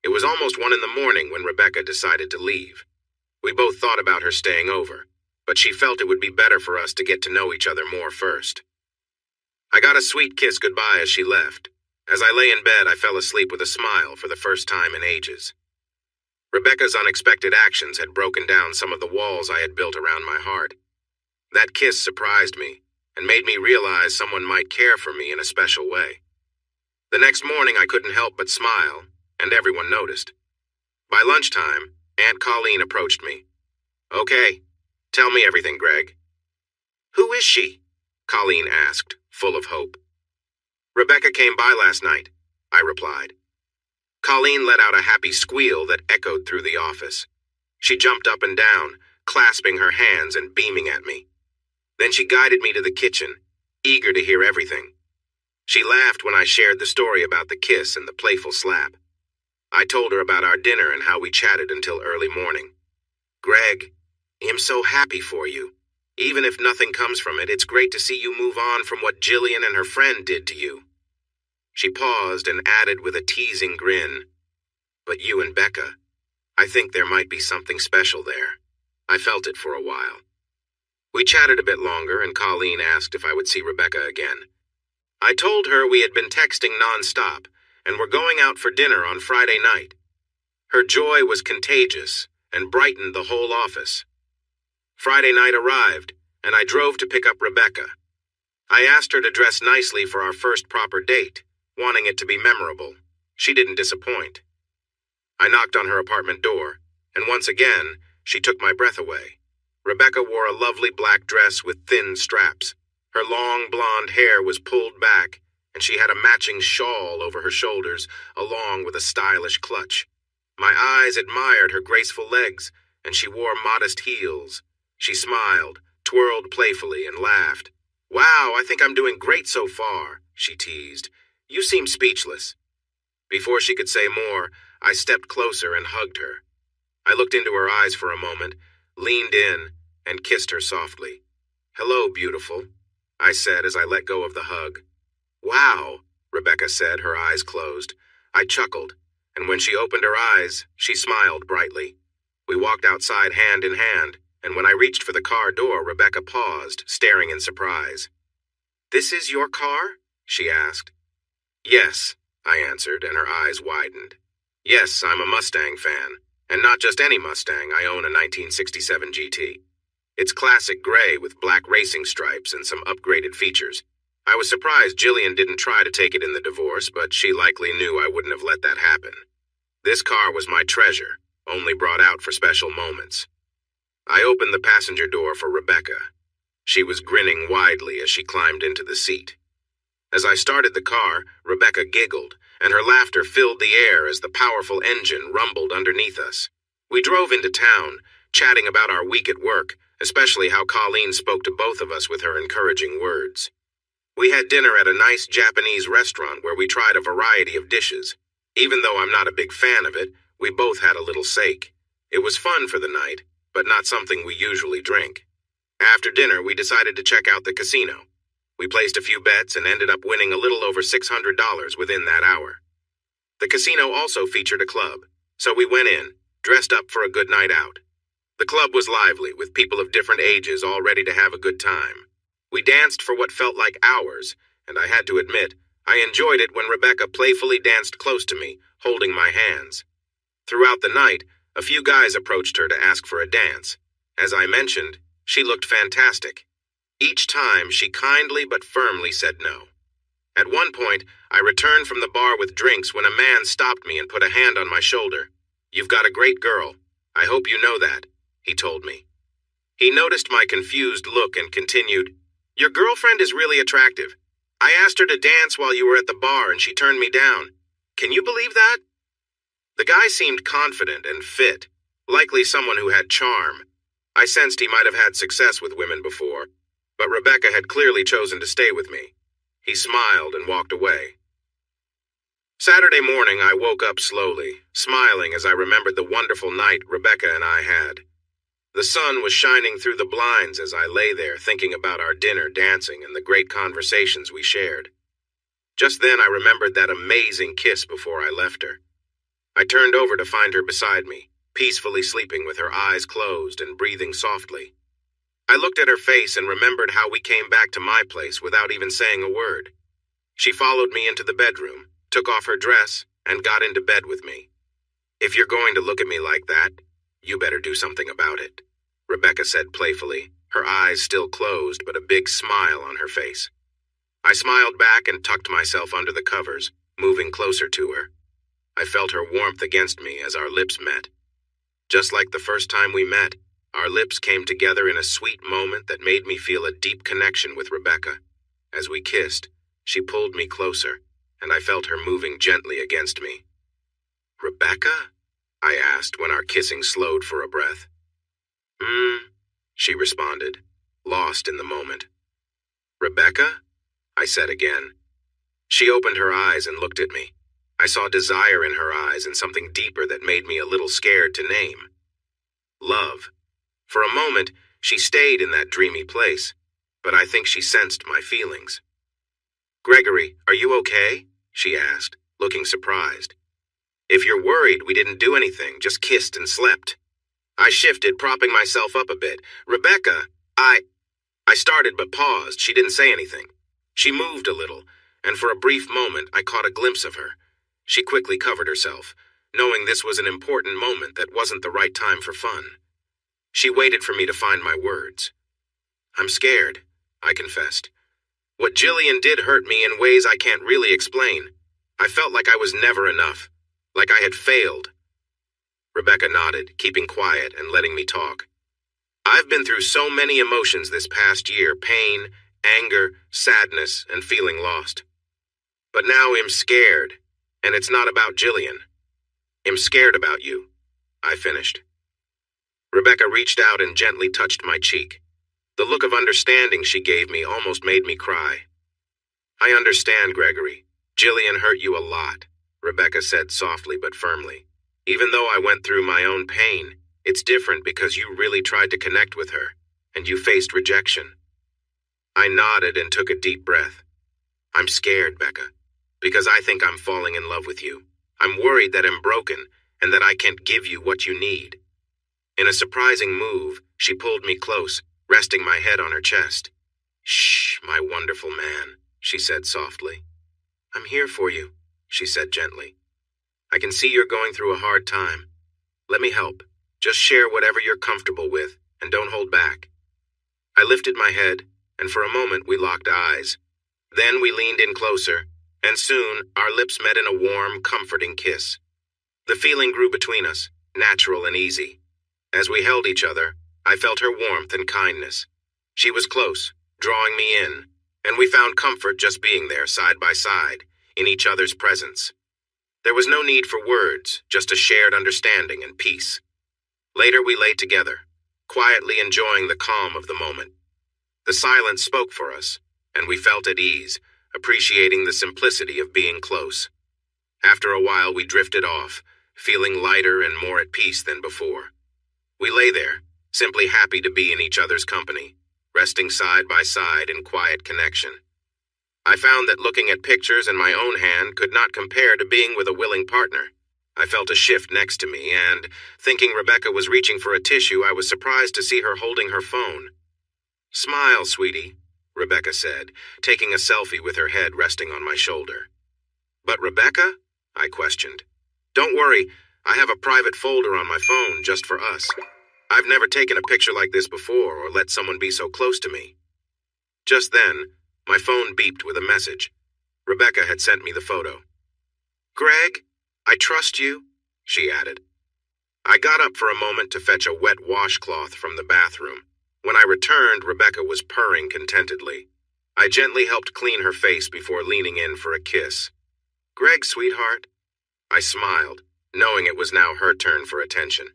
It was almost 1 in the morning when Rebecca decided to leave. We both thought about her staying over, but she felt it would be better for us to get to know each other more first. I got a sweet kiss goodbye as she left. As I lay in bed, I fell asleep with a smile for the first time in ages. Rebecca's unexpected actions had broken down some of the walls I had built around my heart. That kiss surprised me and made me realize someone might care for me in a special way. The next morning, I couldn't help but smile, and everyone noticed. By lunchtime, Aunt Colleen approached me. "Okay, tell me everything, Greg." "Who is she?" Colleen asked, full of hope. "Rebecca came by last night," I replied. Colleen let out a happy squeal that echoed through the office. She jumped up and down, clasping her hands and beaming at me. Then she guided me to the kitchen, eager to hear everything. She laughed when I shared the story about the kiss and the playful slap. I told her about our dinner and how we chatted until early morning. "Greg, I'm so happy for you. Even if nothing comes from it, it's great to see you move on from what Jillian and her friend did to you." She paused and added with a teasing grin, "But you and Becca, I think there might be something special there." I felt it for a while. We chatted a bit longer, and Colleen asked if I would see Rebecca again. I told her we had been texting nonstop and were going out for dinner on Friday night. Her joy was contagious and brightened the whole office. Friday night arrived, and I drove to pick up Rebecca. I asked her to dress nicely for our first proper date, wanting it to be memorable. She didn't disappoint. I knocked on her apartment door, and once again, she took my breath away. Rebecca wore a lovely black dress with thin straps. Her long blonde hair was pulled back, and she had a matching shawl over her shoulders, along with a stylish clutch. My eyes admired her graceful legs, and she wore modest heels. She smiled, twirled playfully, and laughed. "Wow, I think I'm doing great so far," she teased. "You seem speechless." Before she could say more, I stepped closer and hugged her. I looked into her eyes for a moment, leaned in, and kissed her softly. "Hello, beautiful," I said as I let go of the hug. "Wow," Rebecca said, her eyes closed. I chuckled, and when she opened her eyes, she smiled brightly. We walked outside hand in hand, and when I reached for the car door, Rebecca paused, staring in surprise. "This is your car?" she asked. "Yes," I answered, and her eyes widened. "Yes, I'm a Mustang fan, and not just any Mustang. I own a 1967 GT. It's classic gray with black racing stripes and some upgraded features. I was surprised Jillian didn't try to take it in the divorce, but she likely knew I wouldn't have let that happen. This car was my treasure, only brought out for special moments." I opened the passenger door for Rebecca. She was grinning widely as she climbed into the seat. As I started the car, Rebecca giggled, and her laughter filled the air as the powerful engine rumbled underneath us. We drove into town, chatting about our week at work, especially how Colleen spoke to both of us with her encouraging words. We had dinner at a nice Japanese restaurant where we tried a variety of dishes. Even though I'm not a big fan of it, we both had a little sake. It was fun for the night, but not something we usually drink. After dinner, we decided to check out the casino. We placed a few bets and ended up winning a little over $600 within that hour. The casino also featured a club, so we went in, dressed up for a good night out. The club was lively, with people of different ages all ready to have a good time. We danced for what felt like hours, and I had to admit, I enjoyed it when Rebecca playfully danced close to me, holding my hands. Throughout the night, a few guys approached her to ask for a dance. As I mentioned, she looked fantastic. Each time, she kindly but firmly said no. At one point, I returned from the bar with drinks when a man stopped me and put a hand on my shoulder. "You've got a great girl. I hope you know that," he told me. He noticed my confused look and continued, "Your girlfriend is really attractive. I asked her to dance while you were at the bar and she turned me down. Can you believe that?" The guy seemed confident and fit, likely someone who had charm. I sensed he might have had success with women before, but Rebecca had clearly chosen to stay with me. He smiled and walked away. Saturday morning, I woke up slowly, smiling as I remembered the wonderful night Rebecca and I had. The sun was shining through the blinds as I lay there thinking about our dinner, dancing, and the great conversations we shared. Just then I remembered that amazing kiss before I left her. I turned over to find her beside me, peacefully sleeping with her eyes closed and breathing softly. I looked at her face and remembered how we came back to my place without even saying a word. She followed me into the bedroom, took off her dress, and got into bed with me. "If you're going to look at me like that, you better do something about it," Rebecca said playfully, her eyes still closed but a big smile on her face. I smiled back and tucked myself under the covers, moving closer to her. I felt her warmth against me as our lips met. Just like the first time we met, our lips came together in a sweet moment that made me feel a deep connection with Rebecca. As we kissed, she pulled me closer, and I felt her moving gently against me. "Rebecca?" I asked when our kissing slowed for a breath. She responded, lost in the moment. "Rebecca?" I said again. She opened her eyes and looked at me. I saw desire in her eyes and something deeper that made me a little scared to name. Love. For a moment, she stayed in that dreamy place, but I think she sensed my feelings. "Gregory, are you okay?" she asked, looking surprised. "If you're worried, we didn't do anything, just kissed and slept." I shifted, propping myself up a bit. "Rebecca, I started but paused. She didn't say anything. She moved a little, and for a brief moment I caught a glimpse of her. She quickly covered herself, knowing this was an important moment that wasn't the right time for fun. She waited for me to find my words. "I'm scared," I confessed. "What Jillian did hurt me in ways I can't really explain. I felt like I was never enough, like I had failed." Rebecca nodded, keeping quiet and letting me talk. "I've been through so many emotions this past year, pain, anger, sadness, and feeling lost. But now I'm scared, and it's not about Jillian. I'm scared about you," I finished. Rebecca reached out and gently touched my cheek. The look of understanding she gave me almost made me cry. "I understand, Gregory. Jillian hurt you a lot," Rebecca said softly but firmly. "Even though I went through my own pain, it's different because you really tried to connect with her, and you faced rejection." I nodded and took a deep breath. "I'm scared, Becca, because I think I'm falling in love with you. I'm worried that I'm broken and that I can't give you what you need." In a surprising move, she pulled me close, resting my head on her chest. "Shh, my wonderful man," she said softly. "I'm here for you," she said gently. "I can see you're going through a hard time. Let me help. Just share whatever you're comfortable with, and don't hold back." I lifted my head, and for a moment we locked eyes. Then we leaned in closer, and soon our lips met in a warm, comforting kiss. The feeling grew between us, natural and easy. As we held each other, I felt her warmth and kindness. She was close, drawing me in, and we found comfort just being there side by side, in each other's presence. There was no need for words, just a shared understanding and peace. Later we lay together, quietly enjoying the calm of the moment. The silence spoke for us, and we felt at ease, appreciating the simplicity of being close. After a while we drifted off, feeling lighter and more at peace than before. We lay there, simply happy to be in each other's company, resting side by side in quiet connection. I found that looking at pictures in my own hand could not compare to being with a willing partner. I felt a shift next to me, and, thinking Rebecca was reaching for a tissue, I was surprised to see her holding her phone. "Smile, sweetie," Rebecca said, taking a selfie with her head resting on my shoulder. But Rebecca? I questioned. Don't worry, I have a private folder on my phone just for us. I've never taken a picture like this before or let someone be so close to me. Just then, my phone beeped with a message. Rebecca had sent me the photo. Greg, I trust you, she added. I got up for a moment to fetch a wet washcloth from the bathroom. When I returned, Rebecca was purring contentedly. I gently helped clean her face before leaning in for a kiss. Greg, sweetheart. I smiled, knowing it was now her turn for attention.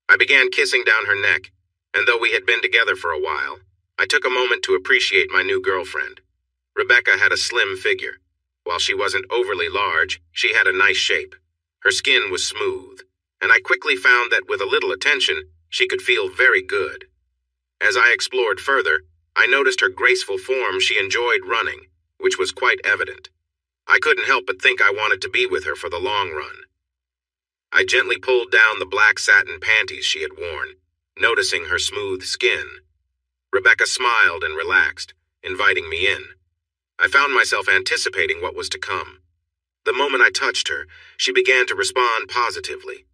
I began kissing down her neck, and though we had been together for a while, I took a moment to appreciate my new girlfriend. Rebecca had a slim figure. While she wasn't overly large, she had a nice shape. Her skin was smooth, and I quickly found that with a little attention, she could feel very good. As I explored further, I noticed her graceful form. She enjoyed running, which was quite evident. I couldn't help but think I wanted to be with her for the long run. I gently pulled down the black satin panties she had worn, noticing her smooth skin. Rebecca smiled and relaxed, inviting me in. I found myself anticipating what was to come. The moment I touched her, she began to respond positively.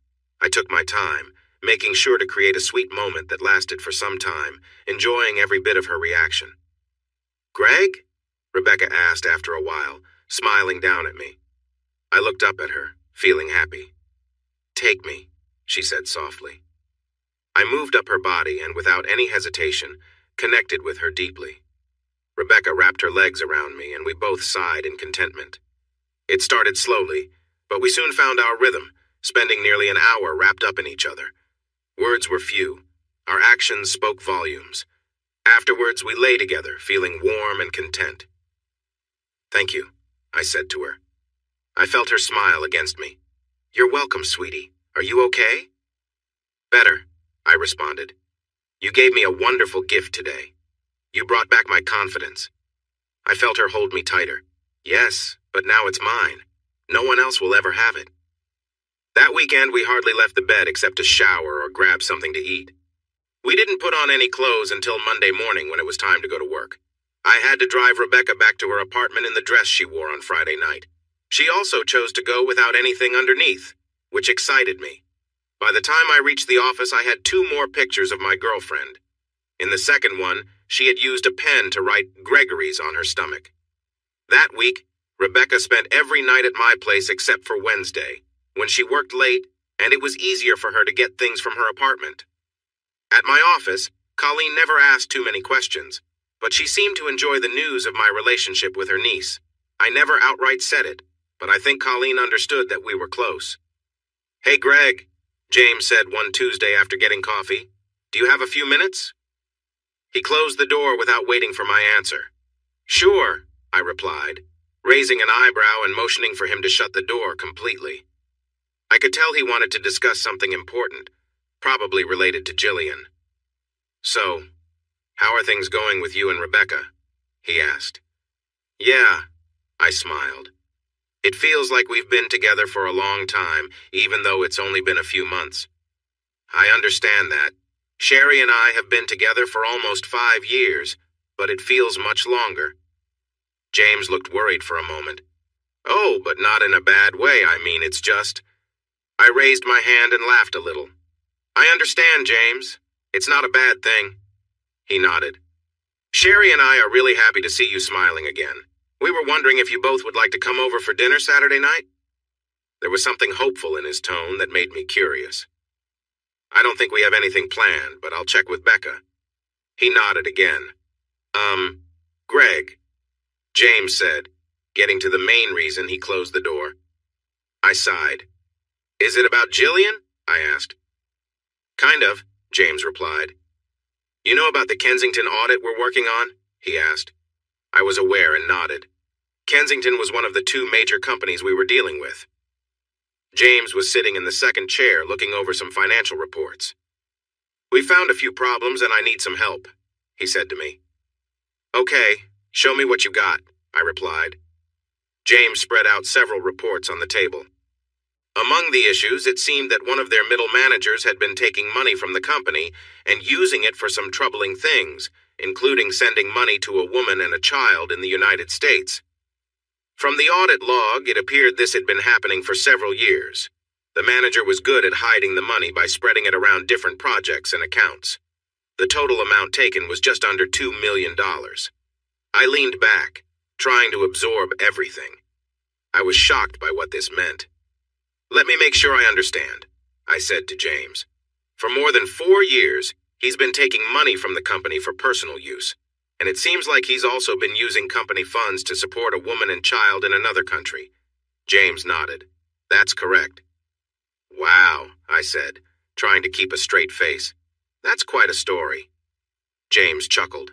I took my time, making sure to create a sweet moment that lasted for some time, enjoying every bit of her reaction. Greg? Rebecca asked after a while, smiling down at me. I looked up at her, feeling happy. Take me, she said softly. I moved up her body and, without any hesitation, connected with her deeply. Rebecca wrapped her legs around me, and we both sighed in contentment. It started slowly, but we soon found our rhythm, spending nearly an hour wrapped up in each other. Words were few. Our actions spoke volumes. Afterwards, we lay together, feeling warm and content. Thank you, I said to her. I felt her smile against me. You're welcome, sweetie. Are you okay? Better, I responded. You gave me a wonderful gift today. You brought back my confidence. I felt her hold me tighter. Yes, but now it's mine. No one else will ever have it. That weekend, we hardly left the bed except to shower or grab something to eat. We didn't put on any clothes until Monday morning when it was time to go to work. I had to drive Rebecca back to her apartment in the dress she wore on Friday night. She also chose to go without anything underneath, which excited me. By the time I reached the office, I had 2 more pictures of my girlfriend. In the second one, she had used a pen to write Gregory's on her stomach. That week, Rebecca spent every night at my place except for Wednesday, when she worked late, and it was easier for her to get things from her apartment. At my office, Colleen never asked too many questions, but she seemed to enjoy the news of my relationship with her niece. I never outright said it, but I think Colleen understood that we were close. Hey, Greg, James said one Tuesday after getting coffee. Do you have a few minutes? He closed the door without waiting for my answer. Sure, I replied, raising an eyebrow and motioning for him to shut the door completely. I could tell he wanted to discuss something important, probably related to Jillian. So, how are things going with you and Rebecca? He asked. Yeah, I smiled. It feels like we've been together for a long time, even though it's only been a few months. I understand that. Sherry and I have been together for almost 5 years, but it feels much longer. James looked worried for a moment. Oh, but not in a bad way. I mean, it's just... I raised my hand and laughed a little. I understand, James. It's not a bad thing. He nodded. Sherry and I are really happy to see you smiling again. We were wondering if you both would like to come over for dinner Saturday night? There was something hopeful in his tone that made me curious. I don't think we have anything planned, but I'll check with Becca. He nodded again. Greg, James said, getting to the main reason he closed the door. I sighed. Is it about Jillian? I asked. Kind of, James replied. You know about the Kensington audit we're working on? He asked. I was aware and nodded. Kensington was one of the 2 major companies we were dealing with. James was sitting in the second chair looking over some financial reports. We found a few problems and I need some help, he said to me. Okay, show me what you got, I replied. James spread out several reports on the table. Among the issues, it seemed that one of their middle managers had been taking money from the company and using it for some troubling things, including sending money to a woman and a child in the United States. From the audit log, it appeared this had been happening for several years. The manager was good at hiding the money by spreading it around different projects and accounts. The total amount taken was just under $2 million. I leaned back, trying to absorb everything. I was shocked by what this meant. "Let me make sure I understand," I said to James. "For more than 4 years, he's been taking money from the company for personal use, and it seems like he's also been using company funds to support a woman and child in another country." James nodded. "That's correct." "Wow," I said, trying to keep a straight face. "That's quite a story." James chuckled.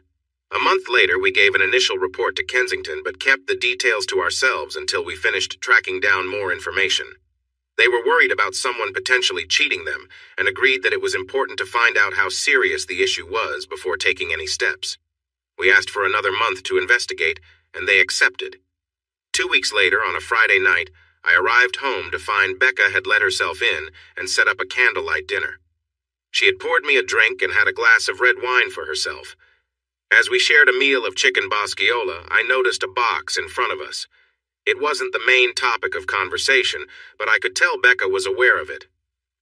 A month later, we gave an initial report to Kensington, but kept the details to ourselves until we finished tracking down more information. They were worried about someone potentially cheating them and agreed that it was important to find out how serious the issue was before taking any steps. We asked for another month to investigate, and they accepted. 2 weeks later, on a Friday night, I arrived home to find Becca had let herself in and set up a candlelight dinner. She had poured me a drink and had a glass of red wine for herself. As we shared a meal of chicken bosquiola, I noticed a box in front of us. It wasn't the main topic of conversation, but I could tell Becca was aware of it.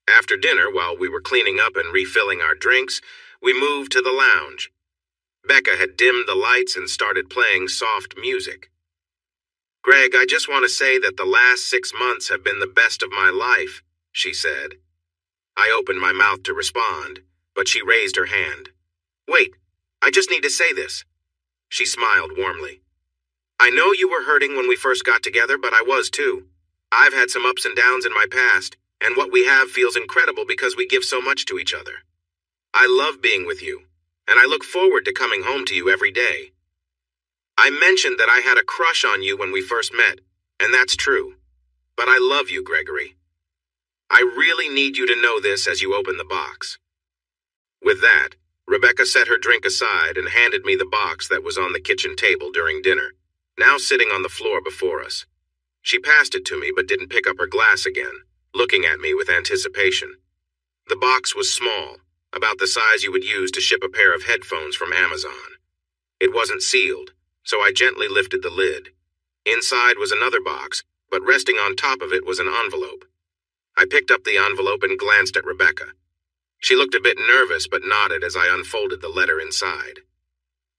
After dinner, while we were cleaning up and refilling our drinks, we moved to the lounge. Becca had dimmed the lights and started playing soft music. "Greg, I just want to say that the last 6 months have been the best of my life," she said. I opened my mouth to respond, but she raised her hand. "Wait, I just need to say this." She smiled warmly. "I know you were hurting when we first got together, but I was too. I've had some ups and downs in my past, and what we have feels incredible because we give so much to each other. I love being with you, and I look forward to coming home to you every day. I mentioned that I had a crush on you when we first met, and that's true. But I love you, Gregory. I really need you to know this as you open the box." With that, Rebecca set her drink aside and handed me the box that was on the kitchen table during dinner, now sitting on the floor before us. She passed it to me but didn't pick up her glass again, looking at me with anticipation. The box was small, about the size you would use to ship a pair of headphones from Amazon. It wasn't sealed, so I gently lifted the lid. Inside was another box, but resting on top of it was an envelope. I picked up the envelope and glanced at Rebecca. She looked a bit nervous but nodded as I unfolded the letter inside.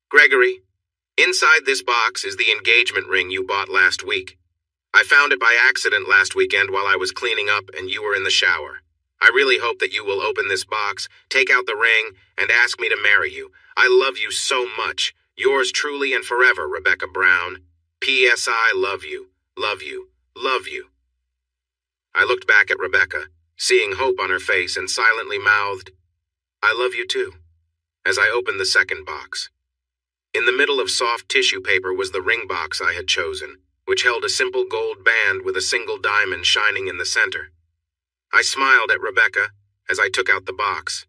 "Gregory, inside this box is the engagement ring you bought last week. I found it by accident last weekend while I was cleaning up and you were in the shower. I really hope that you will open this box, take out the ring, and ask me to marry you. I love you so much. Yours truly and forever, Rebecca Brown. P.S. I love you, love you, love you." I looked back at Rebecca, seeing hope on her face, and silently mouthed, "I love you too," as I opened the second box. In the middle of soft tissue paper was the ring box I had chosen, which held a simple gold band with a single diamond shining in the center. I smiled at Rebecca as I took out the box.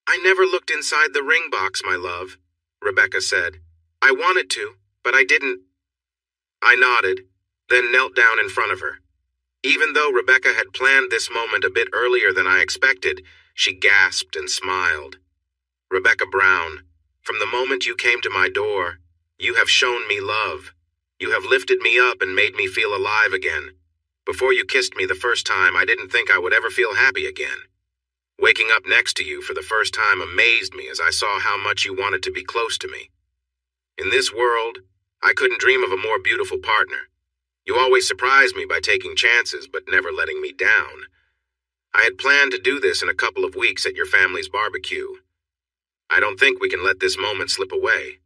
"I never looked inside the ring box, my love," Rebecca said. "I wanted to, but I didn't." I nodded, then knelt down in front of her. Even though Rebecca had planned this moment a bit earlier than I expected, she gasped and smiled. "Rebecca Brown, from the moment you came to my door, you have shown me love. You have lifted me up and made me feel alive again. Before you kissed me the first time, I didn't think I would ever feel happy again. Waking up next to you for the first time amazed me as I saw how much you wanted to be close to me. In this world, I couldn't dream of a more beautiful partner. You always surprised me by taking chances but never letting me down. I had planned to do this in a couple of weeks at your family's barbecue. I don't think we can let this moment slip away."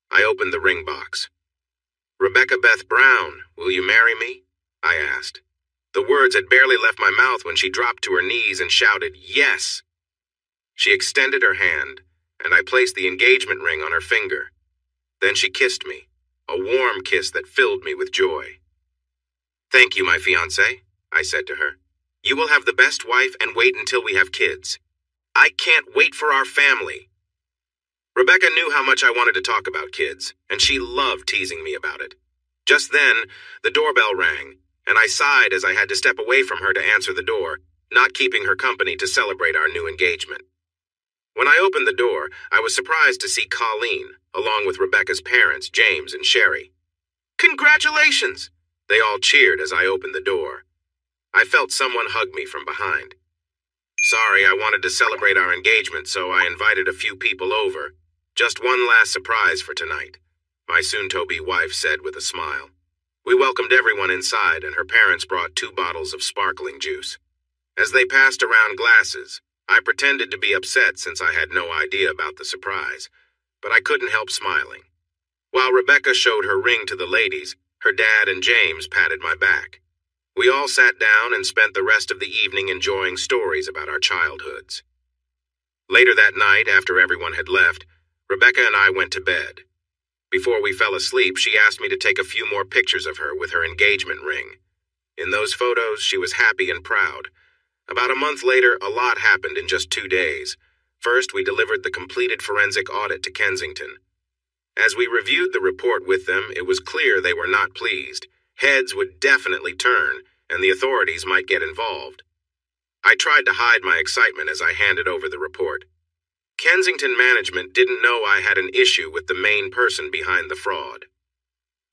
I opened the ring box. "Rebecca Beth Brown, will you marry me?" I asked. The words had barely left my mouth when she dropped to her knees and shouted, "Yes!" She extended her hand, and I placed the engagement ring on her finger. Then she kissed me, a warm kiss that filled me with joy. "Thank you, my fiancé," I said to her. "You will have the best wife and wait until we have kids. I can't wait for our family." Rebecca knew how much I wanted to talk about kids, and she loved teasing me about it. Just then, the doorbell rang, and I sighed as I had to step away from her to answer the door, not keeping her company to celebrate our new engagement. When I opened the door, I was surprised to see Colleen, along with Rebecca's parents, James and Sherry. "Congratulations!" They all cheered as I opened the door. I felt someone hug me from behind. "Sorry, I wanted to celebrate our engagement, so I invited a few people over. Just one last surprise for tonight," my soon-to-be wife said with a smile. We welcomed everyone inside, and her parents brought 2 bottles of sparkling juice. As they passed around glasses, I pretended to be upset since I had no idea about the surprise, but I couldn't help smiling. While Rebecca showed her ring to the ladies, her dad and James patted my back. We all sat down and spent the rest of the evening enjoying stories about our childhoods. Later that night, after everyone had left, Rebecca and I went to bed. Before we fell asleep, she asked me to take a few more pictures of her with her engagement ring. In those photos, she was happy and proud. About a month later, a lot happened in just 2 days. First, we delivered the completed forensic audit to Kensington. As we reviewed the report with them, it was clear they were not pleased. Heads would definitely turn, and the authorities might get involved. I tried to hide my excitement as I handed over the report. Kensington management didn't know I had an issue with the main person behind the fraud.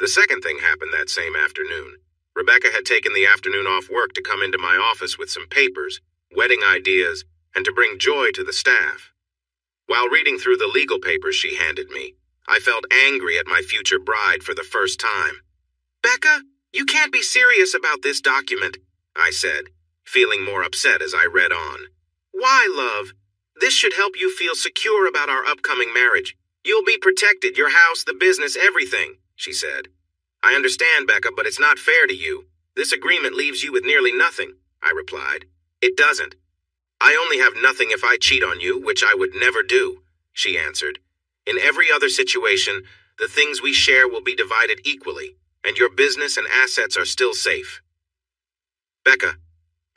The second thing happened that same afternoon. Rebecca had taken the afternoon off work to come into my office with some papers, wedding ideas, and to bring joy to the staff. While reading through the legal papers she handed me, I felt angry at my future bride for the first time. "Becca, you can't be serious about this document," I said, feeling more upset as I read on. "Why, love? This should help you feel secure about our upcoming marriage. You'll be protected, your house, the business, everything," she said. "I understand, Becca, but it's not fair to you. This agreement leaves you with nearly nothing," I replied. "It doesn't. I only have nothing if I cheat on you, which I would never do," she answered. "In every other situation, the things we share will be divided equally, and your business and assets are still safe." "Becca,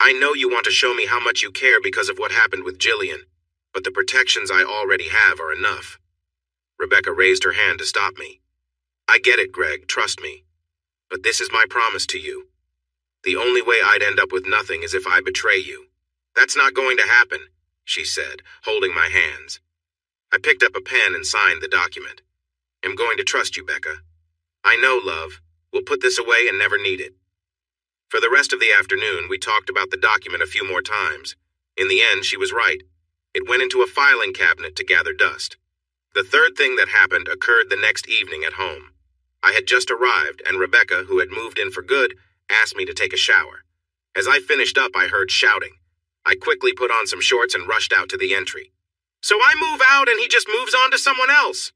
I know you want to show me how much you care because of what happened with Jillian, but the protections I already have are enough." Rebecca raised her hand to stop me. "I get it, Greg, trust me. But this is my promise to you. The only way I'd end up with nothing is if I betray you. That's not going to happen," she said, holding my hands. I picked up a pen and signed the document. "I'm going to trust you, Becca. I know, love. We'll put this away and never need it." For the rest of the afternoon, we talked about the document a few more times. In the end, she was right. It went into a filing cabinet to gather dust. The third thing that happened occurred the next evening at home. I had just arrived, and Rebecca, who had moved in for good, asked me to take a shower. As I finished up, I heard shouting. I quickly put on some shorts and rushed out to the entry. "So I move out and he just moves on to someone else?"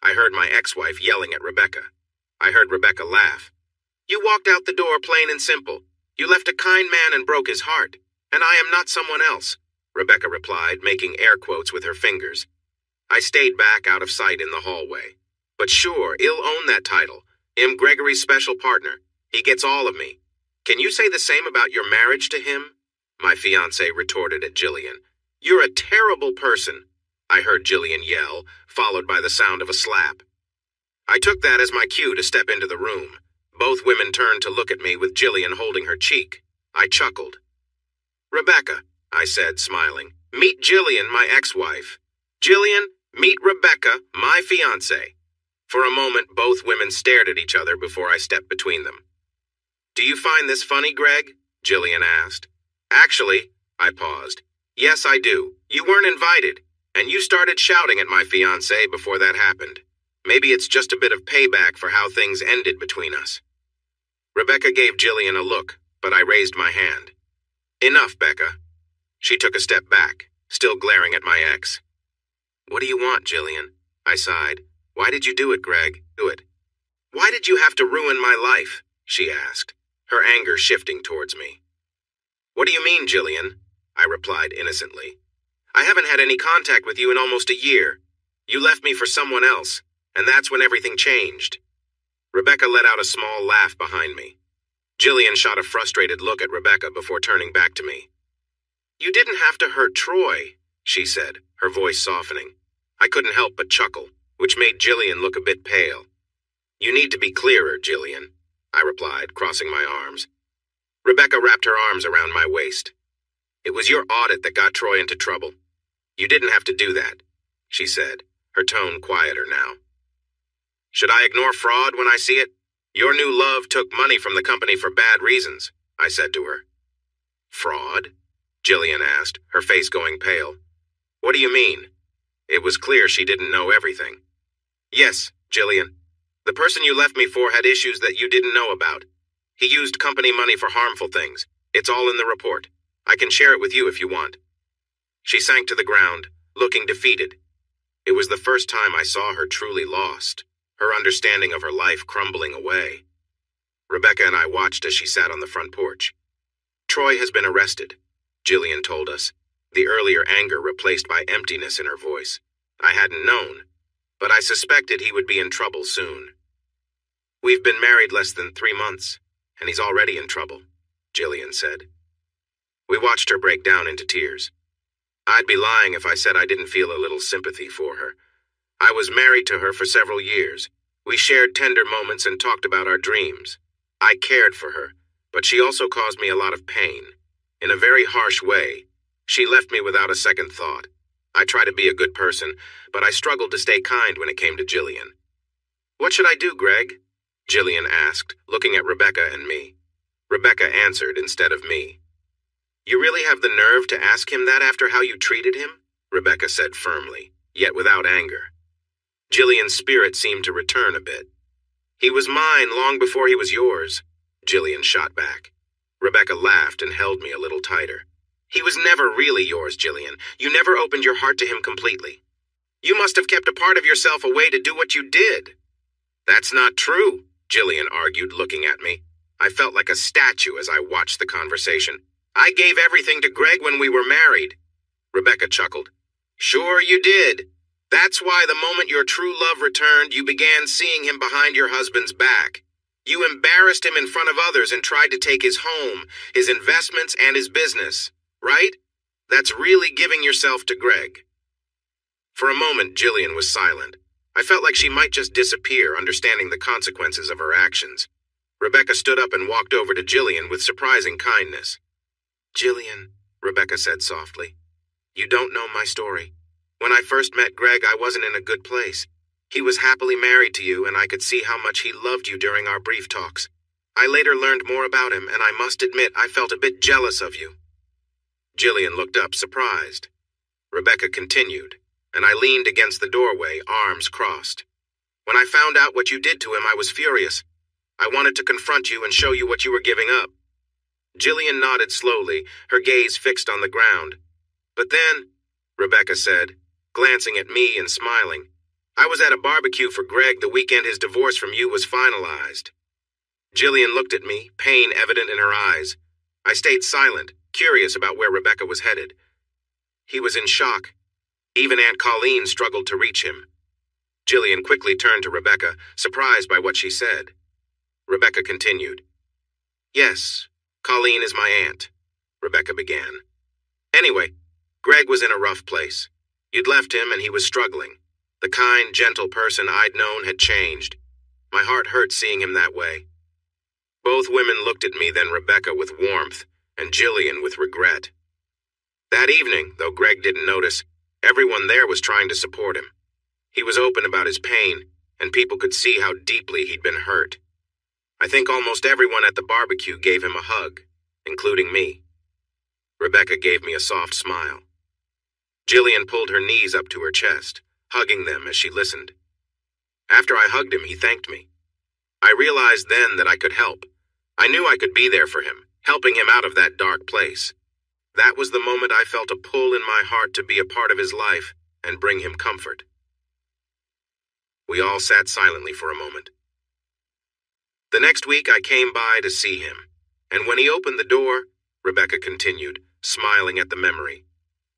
I heard my ex-wife yelling at Rebecca. I heard Rebecca laugh. "You walked out the door plain and simple. You left a kind man and broke his heart. And I am not someone else," Rebecca replied, making air quotes with her fingers. I stayed back out of sight in the hallway. "But sure, he'll own that title. I'm Gregory's special partner. He gets all of me. Can you say the same about your marriage to him?" my fiancé retorted at Jillian. "You're a terrible person," I heard Jillian yell, followed by the sound of a slap. I took that as my cue to step into the room. Both women turned to look at me with Jillian holding her cheek. I chuckled. "Rebecca," I said, smiling. "Meet Jillian, my ex-wife. Jillian, meet Rebecca, my fiancé." For a moment, both women stared at each other before I stepped between them. "Do you find this funny, Greg?" Jillian asked. "Actually," I paused. "Yes, I do. You weren't invited, and you started shouting at my fiancé before that happened. Maybe it's just a bit of payback for how things ended between us." Rebecca gave Jillian a look, but I raised my hand. "Enough, Becca." She took a step back, still glaring at my ex. "What do you want, Jillian?" I sighed. "Why did you do it, Greg? Do it." "Why did you have to ruin my life?" she asked, her anger shifting towards me. "What do you mean, Jillian?" I replied innocently. "I haven't had any contact with you in almost a year. You left me for someone else, and that's when everything changed." Rebecca let out a small laugh behind me. Jillian shot a frustrated look at Rebecca before turning back to me. "You didn't have to hurt Troy," she said, her voice softening. I couldn't help but chuckle, which made Jillian look a bit pale. "You need to be clearer, Jillian," I replied, crossing my arms. Rebecca wrapped her arms around my waist. "It was your audit that got Troy into trouble. You didn't have to do that, she said, her tone quieter now. Should I ignore fraud when I see it? Your new love took money from the company for bad reasons, I said to her. Fraud? Jillian asked, her face going pale. What do you mean? It was clear she didn't know everything. Yes, Jillian. The person you left me for had issues that you didn't know about. He used company money for harmful things. It's all in the report. I can share it with you if you want. She sank to the ground, looking defeated. It was the first time I saw her truly lost, her understanding of her life crumbling away. Rebecca and I watched as she sat on the front porch. Troy has been arrested, Jillian told us, the earlier anger replaced by emptiness in her voice. I hadn't known, but I suspected he would be in trouble soon. We've been married less than 3 months, and he's already in trouble, Jillian said. We watched her break down into tears. I'd be lying if I said I didn't feel a little sympathy for her. I was married to her for several years. We shared tender moments and talked about our dreams. I cared for her, but she also caused me a lot of pain. In a very harsh way, she left me without a second thought. I try to be a good person, but I struggled to stay kind when it came to Jillian. What should I do, Greg? Jillian asked, looking at Rebecca and me. Rebecca answered instead of me. You really have the nerve to ask him that after how you treated him? Rebecca said firmly, yet without anger. Jillian's spirit seemed to return a bit. He was mine long before he was yours, Jillian shot back. Rebecca laughed and held me a little tighter. He was never really yours, Jillian. You never opened your heart to him completely. You must have kept a part of yourself away to do what you did. That's not true, Jillian argued, looking at me. I felt like a statue as I watched the conversation. I gave everything to Greg when we were married. Rebecca chuckled. Sure you did. That's why the moment your true love returned, you began seeing him behind your husband's back. You embarrassed him in front of others and tried to take his home, his investments, and his business, right? That's really giving yourself to Greg. For a moment, Jillian was silent. I felt like she might just disappear, understanding the consequences of her actions. Rebecca stood up and walked over to Jillian with surprising kindness. Jillian, Rebecca said softly, you don't know my story. When I first met Greg, I wasn't in a good place. He was happily married to you, and I could see how much he loved you during our brief talks. I later learned more about him, and I must admit I felt a bit jealous of you. Jillian looked up, surprised. Rebecca continued, and I leaned against the doorway, arms crossed. When I found out what you did to him, I was furious. I wanted to confront you and show you what you were giving up. Jillian nodded slowly, her gaze fixed on the ground. But then, Rebecca said, glancing at me and smiling, I was at a barbecue for Greg the weekend his divorce from you was finalized. Jillian looked at me, pain evident in her eyes. I stayed silent, curious about where Rebecca was headed. He was in shock. Even Aunt Colleen struggled to reach him. Jillian quickly turned to Rebecca, surprised by what she said. Rebecca continued. Yes, Colleen is my aunt, Rebecca began. Anyway, Greg was in a rough place. You'd left him and he was struggling. The kind, gentle person I'd known had changed. My heart hurt seeing him that way. Both women looked at me, then Rebecca with warmth, and Jillian with regret. That evening, though Greg didn't notice, everyone there was trying to support him. He was open about his pain, and people could see how deeply he'd been hurt. I think almost everyone at the barbecue gave him a hug, including me. Rebecca gave me a soft smile. Jillian pulled her knees up to her chest, hugging them as she listened. After I hugged him, he thanked me. I realized then that I could help. I knew I could be there for him, helping him out of that dark place. That was the moment I felt a pull in my heart to be a part of his life and bring him comfort. We all sat silently for a moment. The next week I came by to see him, and when he opened the door, Rebecca continued, smiling at the memory.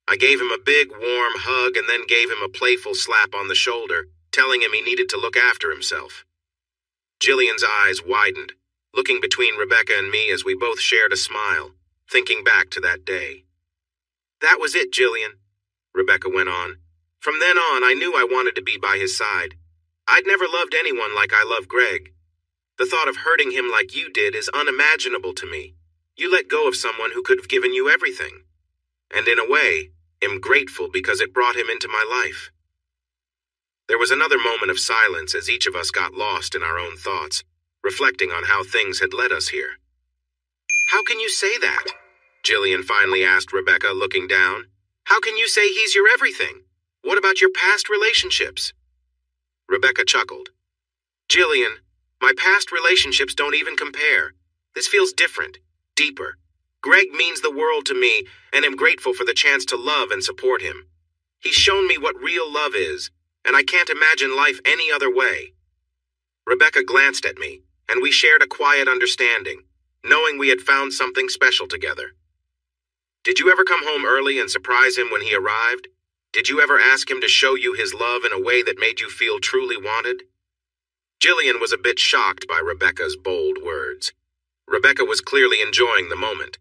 I gave him a big, warm hug and then gave him a playful slap on the shoulder, telling him he needed to look after himself. Jillian's eyes widened, looking between Rebecca and me as we both shared a smile, thinking back to that day. That was it, Jillian, Rebecca went on. From then on, I knew I wanted to be by his side. I'd never loved anyone like I love Greg. The thought of hurting him like you did is unimaginable to me. You let go of someone who could have given you everything. And in a way, am grateful because it brought him into my life." There was another moment of silence as each of us got lost in our own thoughts, reflecting on how things had led us here. "How can you say that?" Jillian finally asked Rebecca, looking down. "How can you say he's your everything? What about your past relationships?" Rebecca chuckled. "Jillian, my past relationships don't even compare. This feels different, deeper. Greg means the world to me, and I'm grateful for the chance to love and support him. He's shown me what real love is, and I can't imagine life any other way." Rebecca glanced at me, and we shared a quiet understanding, knowing we had found something special together. "Did you ever come home early and surprise him when he arrived? Did you ever ask him to show you his love in a way that made you feel truly wanted?" Jillian was a bit shocked by Rebecca's bold words. Rebecca was clearly enjoying the moment.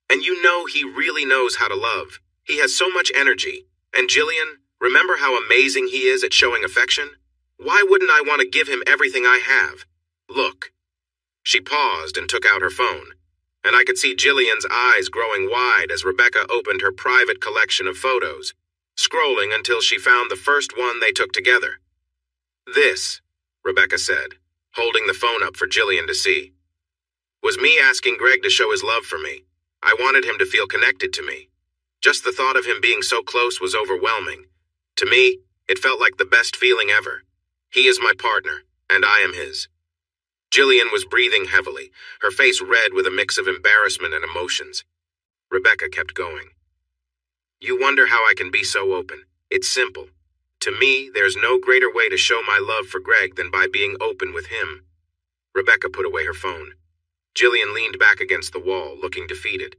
"And you know he really knows how to love. He has so much energy. And Jillian, remember how amazing he is at showing affection? Why wouldn't I want to give him everything I have? Look." She paused and took out her phone, and I could see Jillian's eyes growing wide as Rebecca opened her private collection of photos, scrolling until she found the first one they took together. "This," Rebecca said, holding the phone up for Jillian to see, "was me asking Greg to show his love for me. I wanted him to feel connected to me. Just the thought of him being so close was overwhelming. To me, it felt like the best feeling ever. He is my partner, and I am his." Jillian was breathing heavily, her face red with a mix of embarrassment and emotions. Rebecca kept going. "You wonder how I can be so open. It's simple. To me, there's no greater way to show my love for Greg than by being open with him." Rebecca put away her phone. Jillian leaned back against the wall, looking defeated.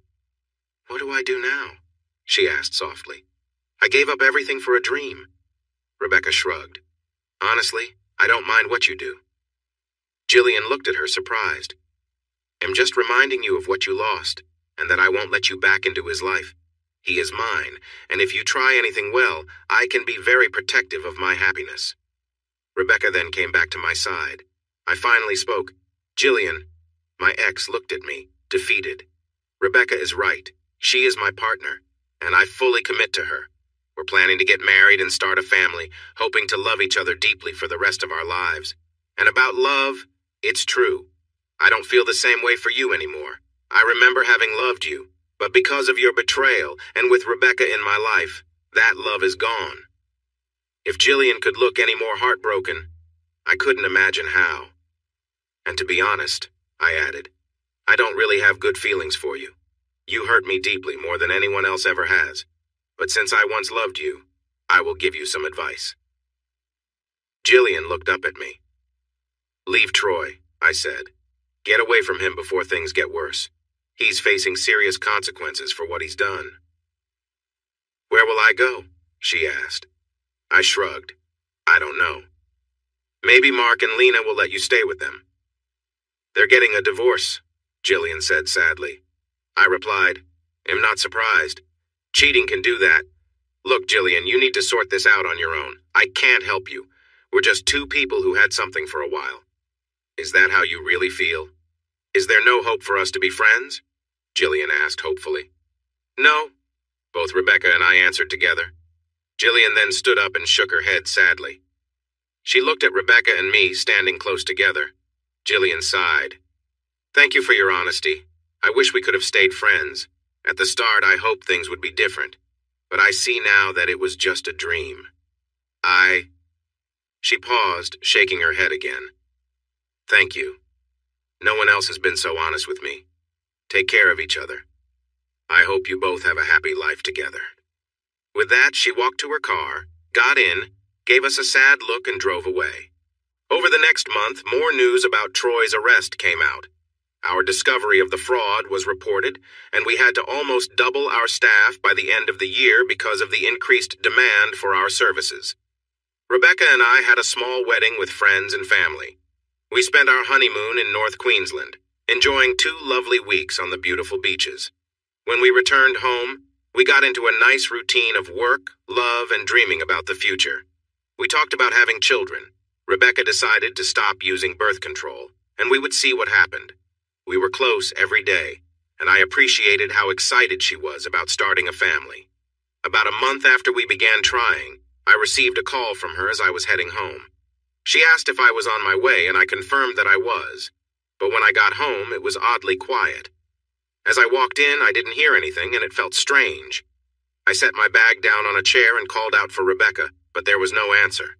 "What do I do now?" she asked softly. "I gave up everything for a dream." Rebecca shrugged. "Honestly, I don't mind what you do." Jillian looked at her, surprised. "I'm just reminding you of what you lost, and that I won't let you back into his life. He is mine, and if you try anything well, I can be very protective of my happiness." Rebecca then came back to my side. I finally spoke. "Jillian." My ex looked at me, defeated. "Rebecca is right. She is my partner, and I fully commit to her. We're planning to get married and start a family, hoping to love each other deeply for the rest of our lives. And about love, it's true. I don't feel the same way for you anymore. I remember having loved you, but because of your betrayal and with Rebecca in my life, that love is gone." If Jillian could look any more heartbroken, I couldn't imagine how. "And to be honest," I added, "I don't really have good feelings for you. You hurt me deeply more than anyone else ever has. But since I once loved you, I will give you some advice." Jillian looked up at me. "Leave Troy," I said. "Get away from him before things get worse. He's facing serious consequences for what he's done." "Where will I go?" she asked. I shrugged. "I don't know. Maybe Mark and Lena will let you stay with them." "They're getting a divorce," Jillian said sadly. I replied, "I'm not surprised. Cheating can do that. Look, Jillian, you need to sort this out on your own. I can't help you. We're just two people who had something for a while." "Is that how you really feel? Is there no hope for us to be friends?" Jillian asked hopefully. "No," both Rebecca and I answered together. Jillian then stood up and shook her head sadly. She looked at Rebecca and me standing close together. Jillian sighed. "Thank you for your honesty. I wish we could have stayed friends. At the start, I hoped things would be different, but I see now that it was just a dream. She paused, shaking her head again. "Thank you. No one else has been so honest with me. Take care of each other. I hope you both have a happy life together." With that, she walked to her car, got in, gave us a sad look, and drove away. Over the next month, more news about Troy's arrest came out. Our discovery of the fraud was reported, and we had to almost double our staff by the end of the year because of the increased demand for our services. Rebecca and I had a small wedding with friends and family. We spent our honeymoon in North Queensland, enjoying 2 lovely weeks on the beautiful beaches. When we returned home, we got into a nice routine of work, love, and dreaming about the future. We talked about having children. Rebecca decided to stop using birth control, and we would see what happened. We were close every day, and I appreciated how excited she was about starting a family. About a month after we began trying, I received a call from her as I was heading home. She asked if I was on my way, and I confirmed that I was. But when I got home, it was oddly quiet. As I walked in, I didn't hear anything, and it felt strange. I set my bag down on a chair and called out for Rebecca, but there was no answer.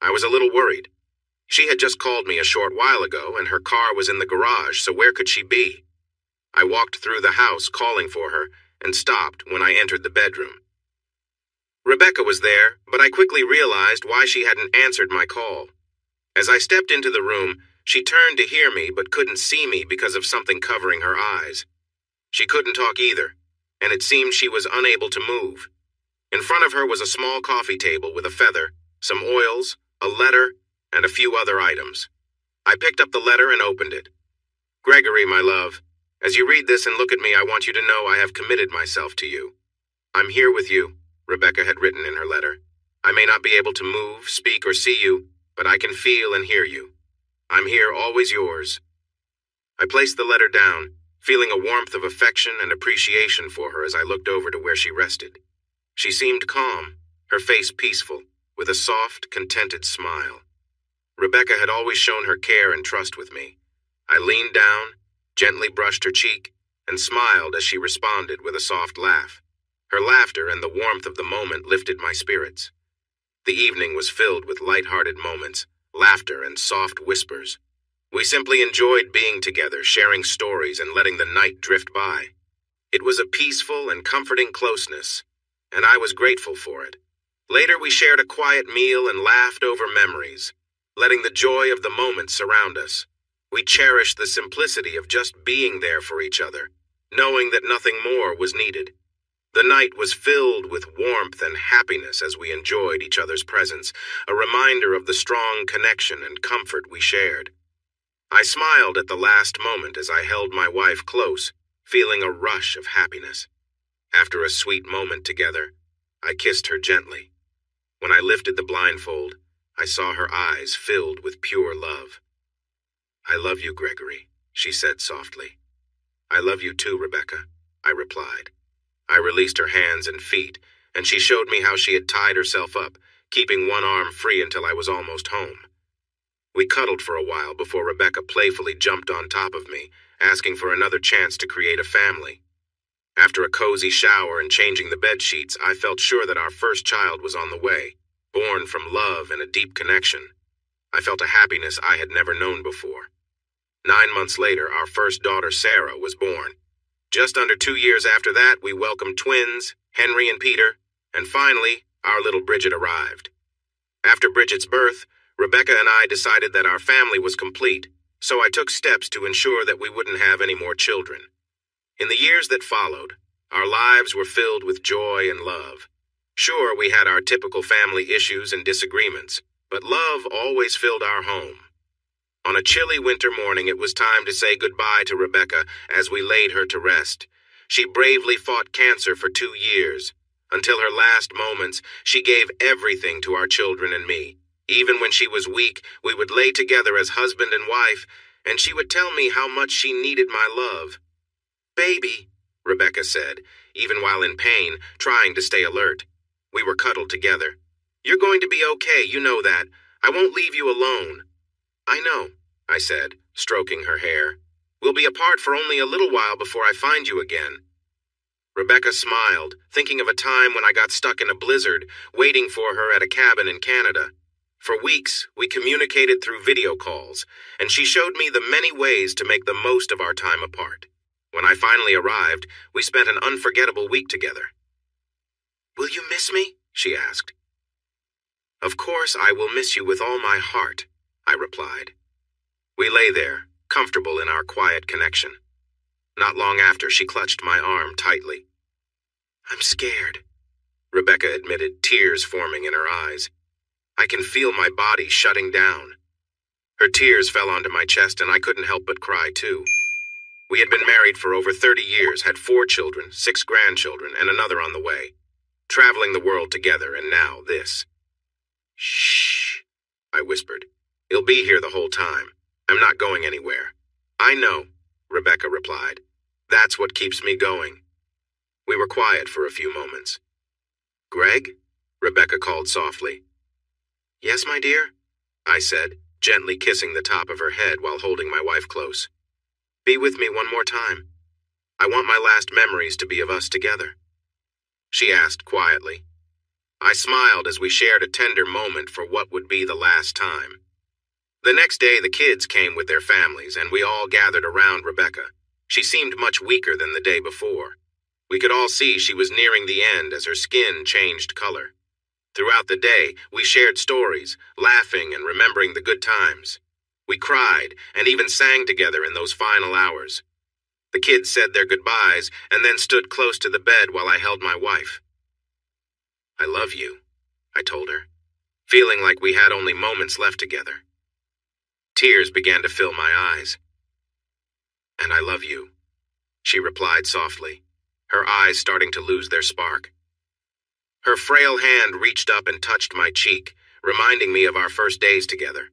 I was a little worried. She had just called me a short while ago, and her car was in the garage, so where could she be? I walked through the house calling for her, and stopped when I entered the bedroom. Rebecca was there, but I quickly realized why she hadn't answered my call. As I stepped into the room, she turned to hear me but couldn't see me because of something covering her eyes. She couldn't talk either, and it seemed she was unable to move. In front of her was a small coffee table with a feather, some oils, a letter, and a few other items. I picked up the letter and opened it. "Gregory, my love, as you read this and look at me, I want you to know I have committed myself to you. I'm here with you," Rebecca had written in her letter. "I may not be able to move, speak, or see you, but I can feel and hear you. I'm here, always yours." I placed the letter down, feeling a warmth of affection and appreciation for her as I looked over to where she rested. She seemed calm, her face peaceful, with a soft, contented smile. Rebecca had always shown her care and trust with me. I leaned down, gently brushed her cheek, and smiled as she responded with a soft laugh. Her laughter and the warmth of the moment lifted my spirits. The evening was filled with light-hearted moments, laughter, and soft whispers. We simply enjoyed being together, sharing stories, and letting the night drift by. It was a peaceful and comforting closeness, and I was grateful for it. Later, we shared a quiet meal and laughed over memories, letting the joy of the moment surround us. We cherished the simplicity of just being there for each other, knowing that nothing more was needed. The night was filled with warmth and happiness as we enjoyed each other's presence, a reminder of the strong connection and comfort we shared. I smiled at the last moment as I held my wife close, feeling a rush of happiness. After a sweet moment together, I kissed her gently. When I lifted the blindfold, I saw her eyes filled with pure love. "I love you, Gregory," she said softly. "I love you too, Rebecca," I replied. I released her hands and feet, and she showed me how she had tied herself up, keeping one arm free until I was almost home. We cuddled for a while before Rebecca playfully jumped on top of me, asking for another chance to create a family. After a cozy shower and changing the bed sheets, I felt sure that our first child was on the way, born from love and a deep connection. I felt a happiness I had never known before. 9 months later, our first daughter, Sarah, was born. Just under 2 years after that, we welcomed twins, Henry and Peter, and finally, our little Bridget arrived. After Bridget's birth, Rebecca and I decided that our family was complete, so I took steps to ensure that we wouldn't have any more children. In the years that followed, our lives were filled with joy and love. Sure, we had our typical family issues and disagreements, but love always filled our home. On a chilly winter morning, it was time to say goodbye to Rebecca as we laid her to rest. She bravely fought cancer for 2 years. Until her last moments, she gave everything to our children and me. Even when she was weak, we would lay together as husband and wife, and she would tell me how much she needed my love. "Baby," Rebecca said, even while in pain, trying to stay alert. We were cuddled together. "You're going to be okay, you know that. I won't leave you alone." "I know," I said, stroking her hair. "We'll be apart for only a little while before I find you again." Rebecca smiled, thinking of a time when I got stuck in a blizzard, waiting for her at a cabin in Canada. For weeks, we communicated through video calls, and she showed me the many ways to make the most of our time apart. When I finally arrived, we spent an unforgettable week together. "Will you miss me?" she asked. "Of course I will miss you with all my heart," I replied. We lay there, comfortable in our quiet connection. Not long after, she clutched my arm tightly. "I'm scared," Rebecca admitted, tears forming in her eyes. I can feel my body shutting down. Her tears fell onto my chest, and I couldn't help but cry too. We had been married for over 30 years, had 4 children, 6 grandchildren, and another on the way. Traveling the world together, and now this. "Shh," I whispered. "He'll be here the whole time. I'm not going anywhere." "I know," Rebecca replied. "That's what keeps me going." We were quiet for a few moments. Greg? Rebecca called softly. Yes, my dear? I said, gently kissing the top of her head while holding my wife close. Be with me one more time. I want my last memories to be of us together. She asked quietly. I smiled as we shared a tender moment for what would be the last time. The next day, the kids came with their families, and we all gathered around Rebecca. She seemed much weaker than the day before. We could all see she was nearing the end as her skin changed color. Throughout the day, we shared stories, laughing and remembering the good times. We cried and even sang together in those final hours. The kids said their goodbyes and then stood close to the bed while I held my wife. I love you, I told her, feeling like we had only moments left together. Tears began to fill my eyes. And I love you, she replied softly, her eyes starting to lose their spark. Her frail hand reached up and touched my cheek, reminding me of our first days together.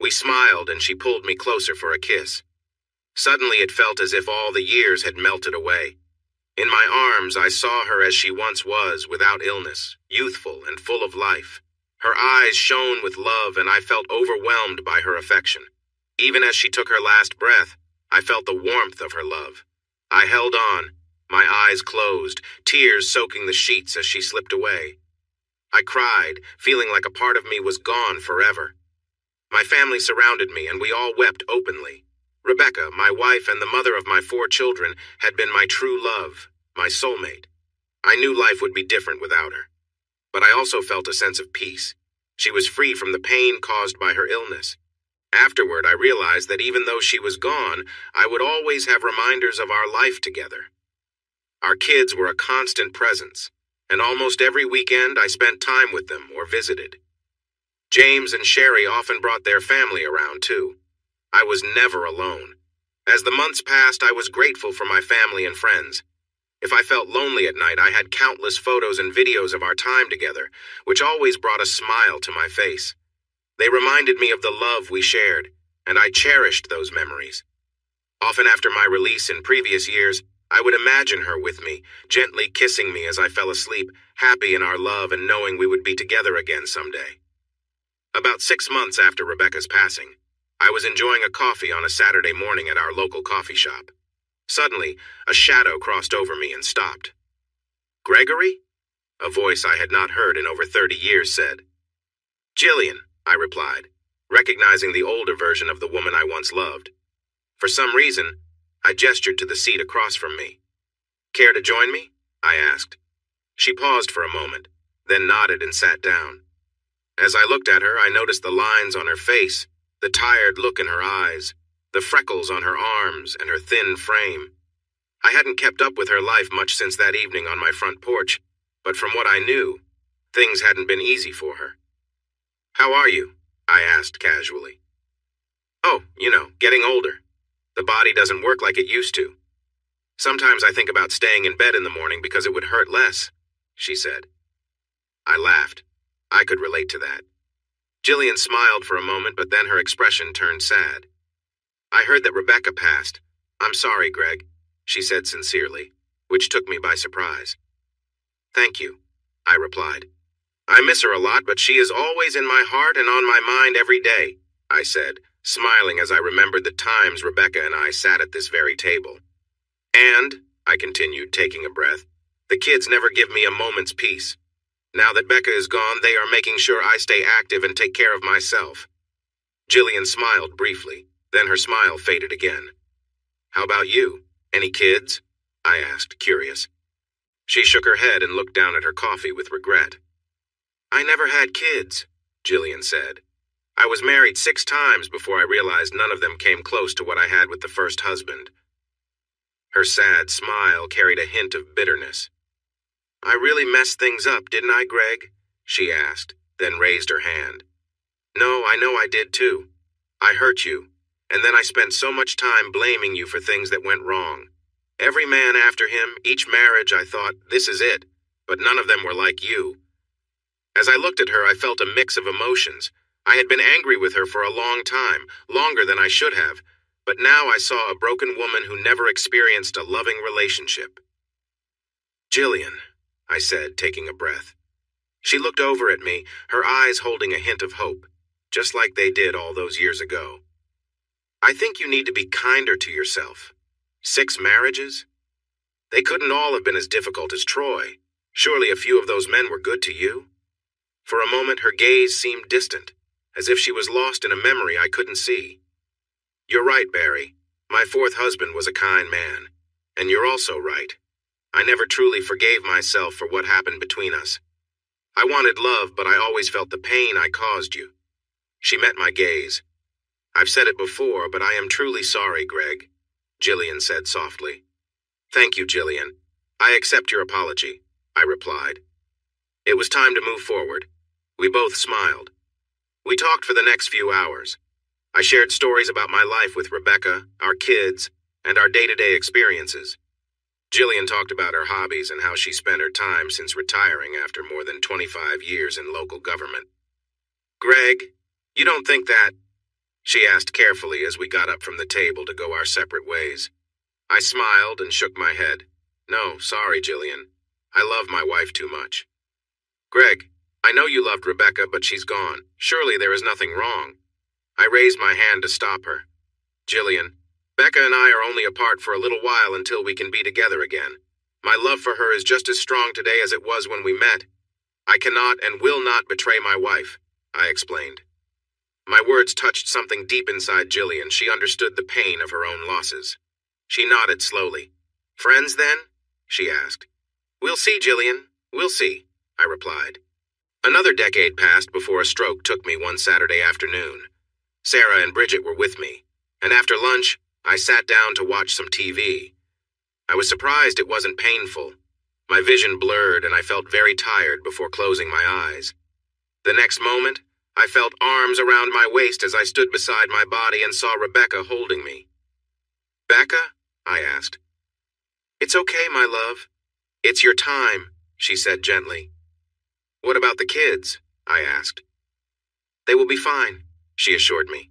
We smiled and she pulled me closer for a kiss. Suddenly it felt as if all the years had melted away. In my arms I saw her as she once was, without illness, youthful and full of life. Her eyes shone with love and I felt overwhelmed by her affection. Even as she took her last breath, I felt the warmth of her love. I held on, my eyes closed, tears soaking the sheets as she slipped away. I cried, feeling like a part of me was gone forever. My family surrounded me and we all wept openly. Rebecca, my wife and the mother of my 4 children, had been my true love, my soulmate. I knew life would be different without her. But I also felt a sense of peace. She was free from the pain caused by her illness. Afterward, I realized that even though she was gone, I would always have reminders of our life together. Our kids were a constant presence, and almost every weekend I spent time with them or visited. James and Sherry often brought their family around, too. I was never alone. As the months passed, I was grateful for my family and friends. If I felt lonely at night, I had countless photos and videos of our time together, which always brought a smile to my face. They reminded me of the love we shared, and I cherished those memories. Often after my release in previous years, I would imagine her with me, gently kissing me as I fell asleep, happy in our love and knowing we would be together again someday. About 6 months after Rebecca's passing, I was enjoying a coffee on a Saturday morning at our local coffee shop. Suddenly, a shadow crossed over me and stopped. Gregory? A voice I had not heard in over 30 years said. Jillian, I replied, recognizing the older version of the woman I once loved. For some reason, I gestured to the seat across from me. Care to join me? I asked. She paused for a moment, then nodded and sat down. As I looked at her, I noticed the lines on her face, the tired look in her eyes, the freckles on her arms, and her thin frame. I hadn't kept up with her life much since that evening on my front porch, but from what I knew, things hadn't been easy for her. How are you? I asked casually. Oh, getting older. The body doesn't work like it used to. Sometimes I think about staying in bed in the morning because it would hurt less, she said. I laughed. I could relate to that. Jillian smiled for a moment, but then her expression turned sad. I heard that Rebecca passed. I'm sorry, Greg, she said sincerely, which took me by surprise. Thank you, I replied. I miss her a lot, but she is always in my heart and on my mind every day, I said, smiling as I remembered the times Rebecca and I sat at this very table. And, I continued, taking a breath, the kids never give me a moment's peace. Now that Becca is gone, they are making sure I stay active and take care of myself. Jillian smiled briefly, then her smile faded again. How about you? Any kids? I asked, curious. She shook her head and looked down at her coffee with regret. I never had kids, Jillian said. I was married 6 times before I realized none of them came close to what I had with the first husband. Her sad smile carried a hint of bitterness. I really messed things up, didn't I, Greg? She asked, then raised her hand. No, I know I did too. I hurt you, and then I spent so much time blaming you for things that went wrong. Every man after him, each marriage, I thought, this is it, but none of them were like you. As I looked at her, I felt a mix of emotions. I had been angry with her for a long time, longer than I should have, but now I saw a broken woman who never experienced a loving relationship. Jillian, I said, taking a breath, She looked over at me, her eyes holding a hint of hope, just like they did all those years ago. I think you need to be kinder to yourself. 6 marriages? They couldn't all have been as difficult as Troy. Surely a few of those men were good to you? For a moment her gaze seemed distant, as if she was lost in a memory I couldn't see. You're right, Barry. My 4th husband was a kind man. And you're also right. I never truly forgave myself for what happened between us. I wanted love, but I always felt the pain I caused you. She met my gaze. I've said it before, but I am truly sorry, Greg, Jillian said softly. Thank you, Jillian. I accept your apology, I replied. It was time to move forward. We both smiled. We talked for the next few hours. I shared stories about my life with Rebecca, our kids, and our day-to-day experiences. Jillian talked about her hobbies and how she spent her time since retiring after more than 25 years in local government. Greg, you don't think that? She asked carefully as we got up from the table to go our separate ways. I smiled and shook my head. No, sorry, Jillian. I love my wife too much. Greg, I know you loved Rebecca, but she's gone. Surely there is nothing wrong. I raised my hand to stop her. Jillian, Becca and I are only apart for a little while until we can be together again. My love for her is just as strong today as it was when we met. I cannot and will not betray my wife, I explained. My words touched something deep inside Jillian. She understood the pain of her own losses. She nodded slowly. Friends, then? She asked. We'll see, Jillian. We'll see, I replied. Another decade passed before a stroke took me one Saturday afternoon. Sarah and Bridget were with me, and after lunch, I sat down to watch some TV. I was surprised it wasn't painful. My vision blurred and I felt very tired before closing my eyes. The next moment, I felt arms around my waist as I stood beside my body and saw Rebecca holding me. Becca? I asked. It's okay, my love. It's your time, she said gently. What about the kids? I asked. They will be fine, she assured me.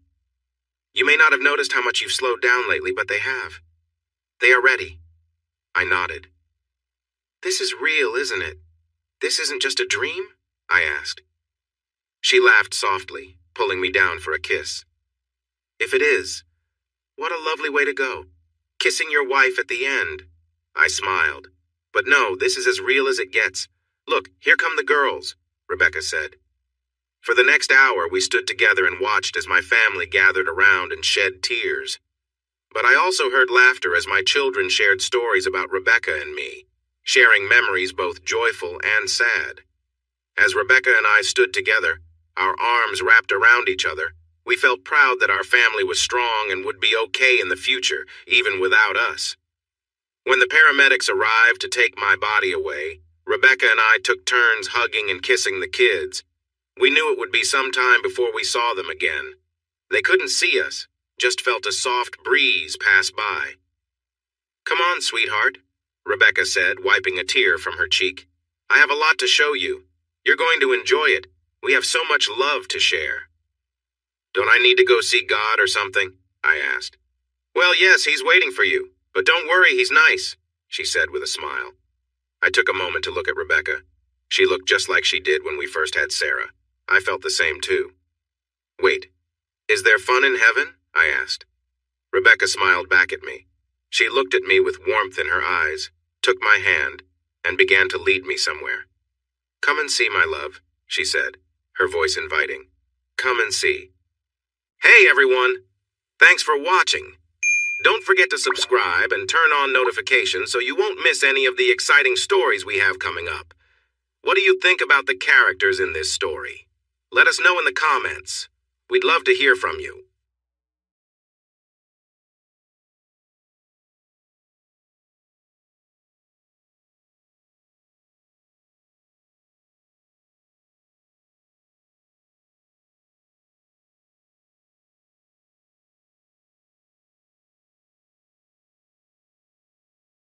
You may not have noticed how much you've slowed down lately, but they have. They are ready. I nodded. This is real, isn't it? This isn't just a dream? I asked. She laughed softly, pulling me down for a kiss. If it is, what a lovely way to go. Kissing your wife at the end. I smiled. But no, this is as real as it gets. Look, here come the girls, Rebecca said. For the next hour, we stood together and watched as my family gathered around and shed tears. But I also heard laughter as my children shared stories about Rebecca and me, sharing memories both joyful and sad. As Rebecca and I stood together, our arms wrapped around each other, we felt proud that our family was strong and would be okay in the future, even without us. When the paramedics arrived to take my body away, Rebecca and I took turns hugging and kissing the kids. We knew it would be some time before we saw them again. They couldn't see us, just felt a soft breeze pass by. Come on, sweetheart, Rebecca said, wiping a tear from her cheek. I have a lot to show you. You're going to enjoy it. We have so much love to share. Don't I need to go see God or something? I asked. Well, yes, he's waiting for you. But don't worry, he's nice, she said with a smile. I took a moment to look at Rebecca. She looked just like she did when we first had Sarah. I felt the same too. Wait, is there fun in heaven? I asked. Rebecca smiled back at me. She looked at me with warmth in her eyes, took my hand, and began to lead me somewhere. Come and see, my love, she said, her voice inviting. Come and see. Hey, everyone! Thanks for watching. Don't forget to subscribe and turn on notifications so you won't miss any of the exciting stories we have coming up. What do you think about the characters in this story? Let us know in the comments. We'd love to hear from you.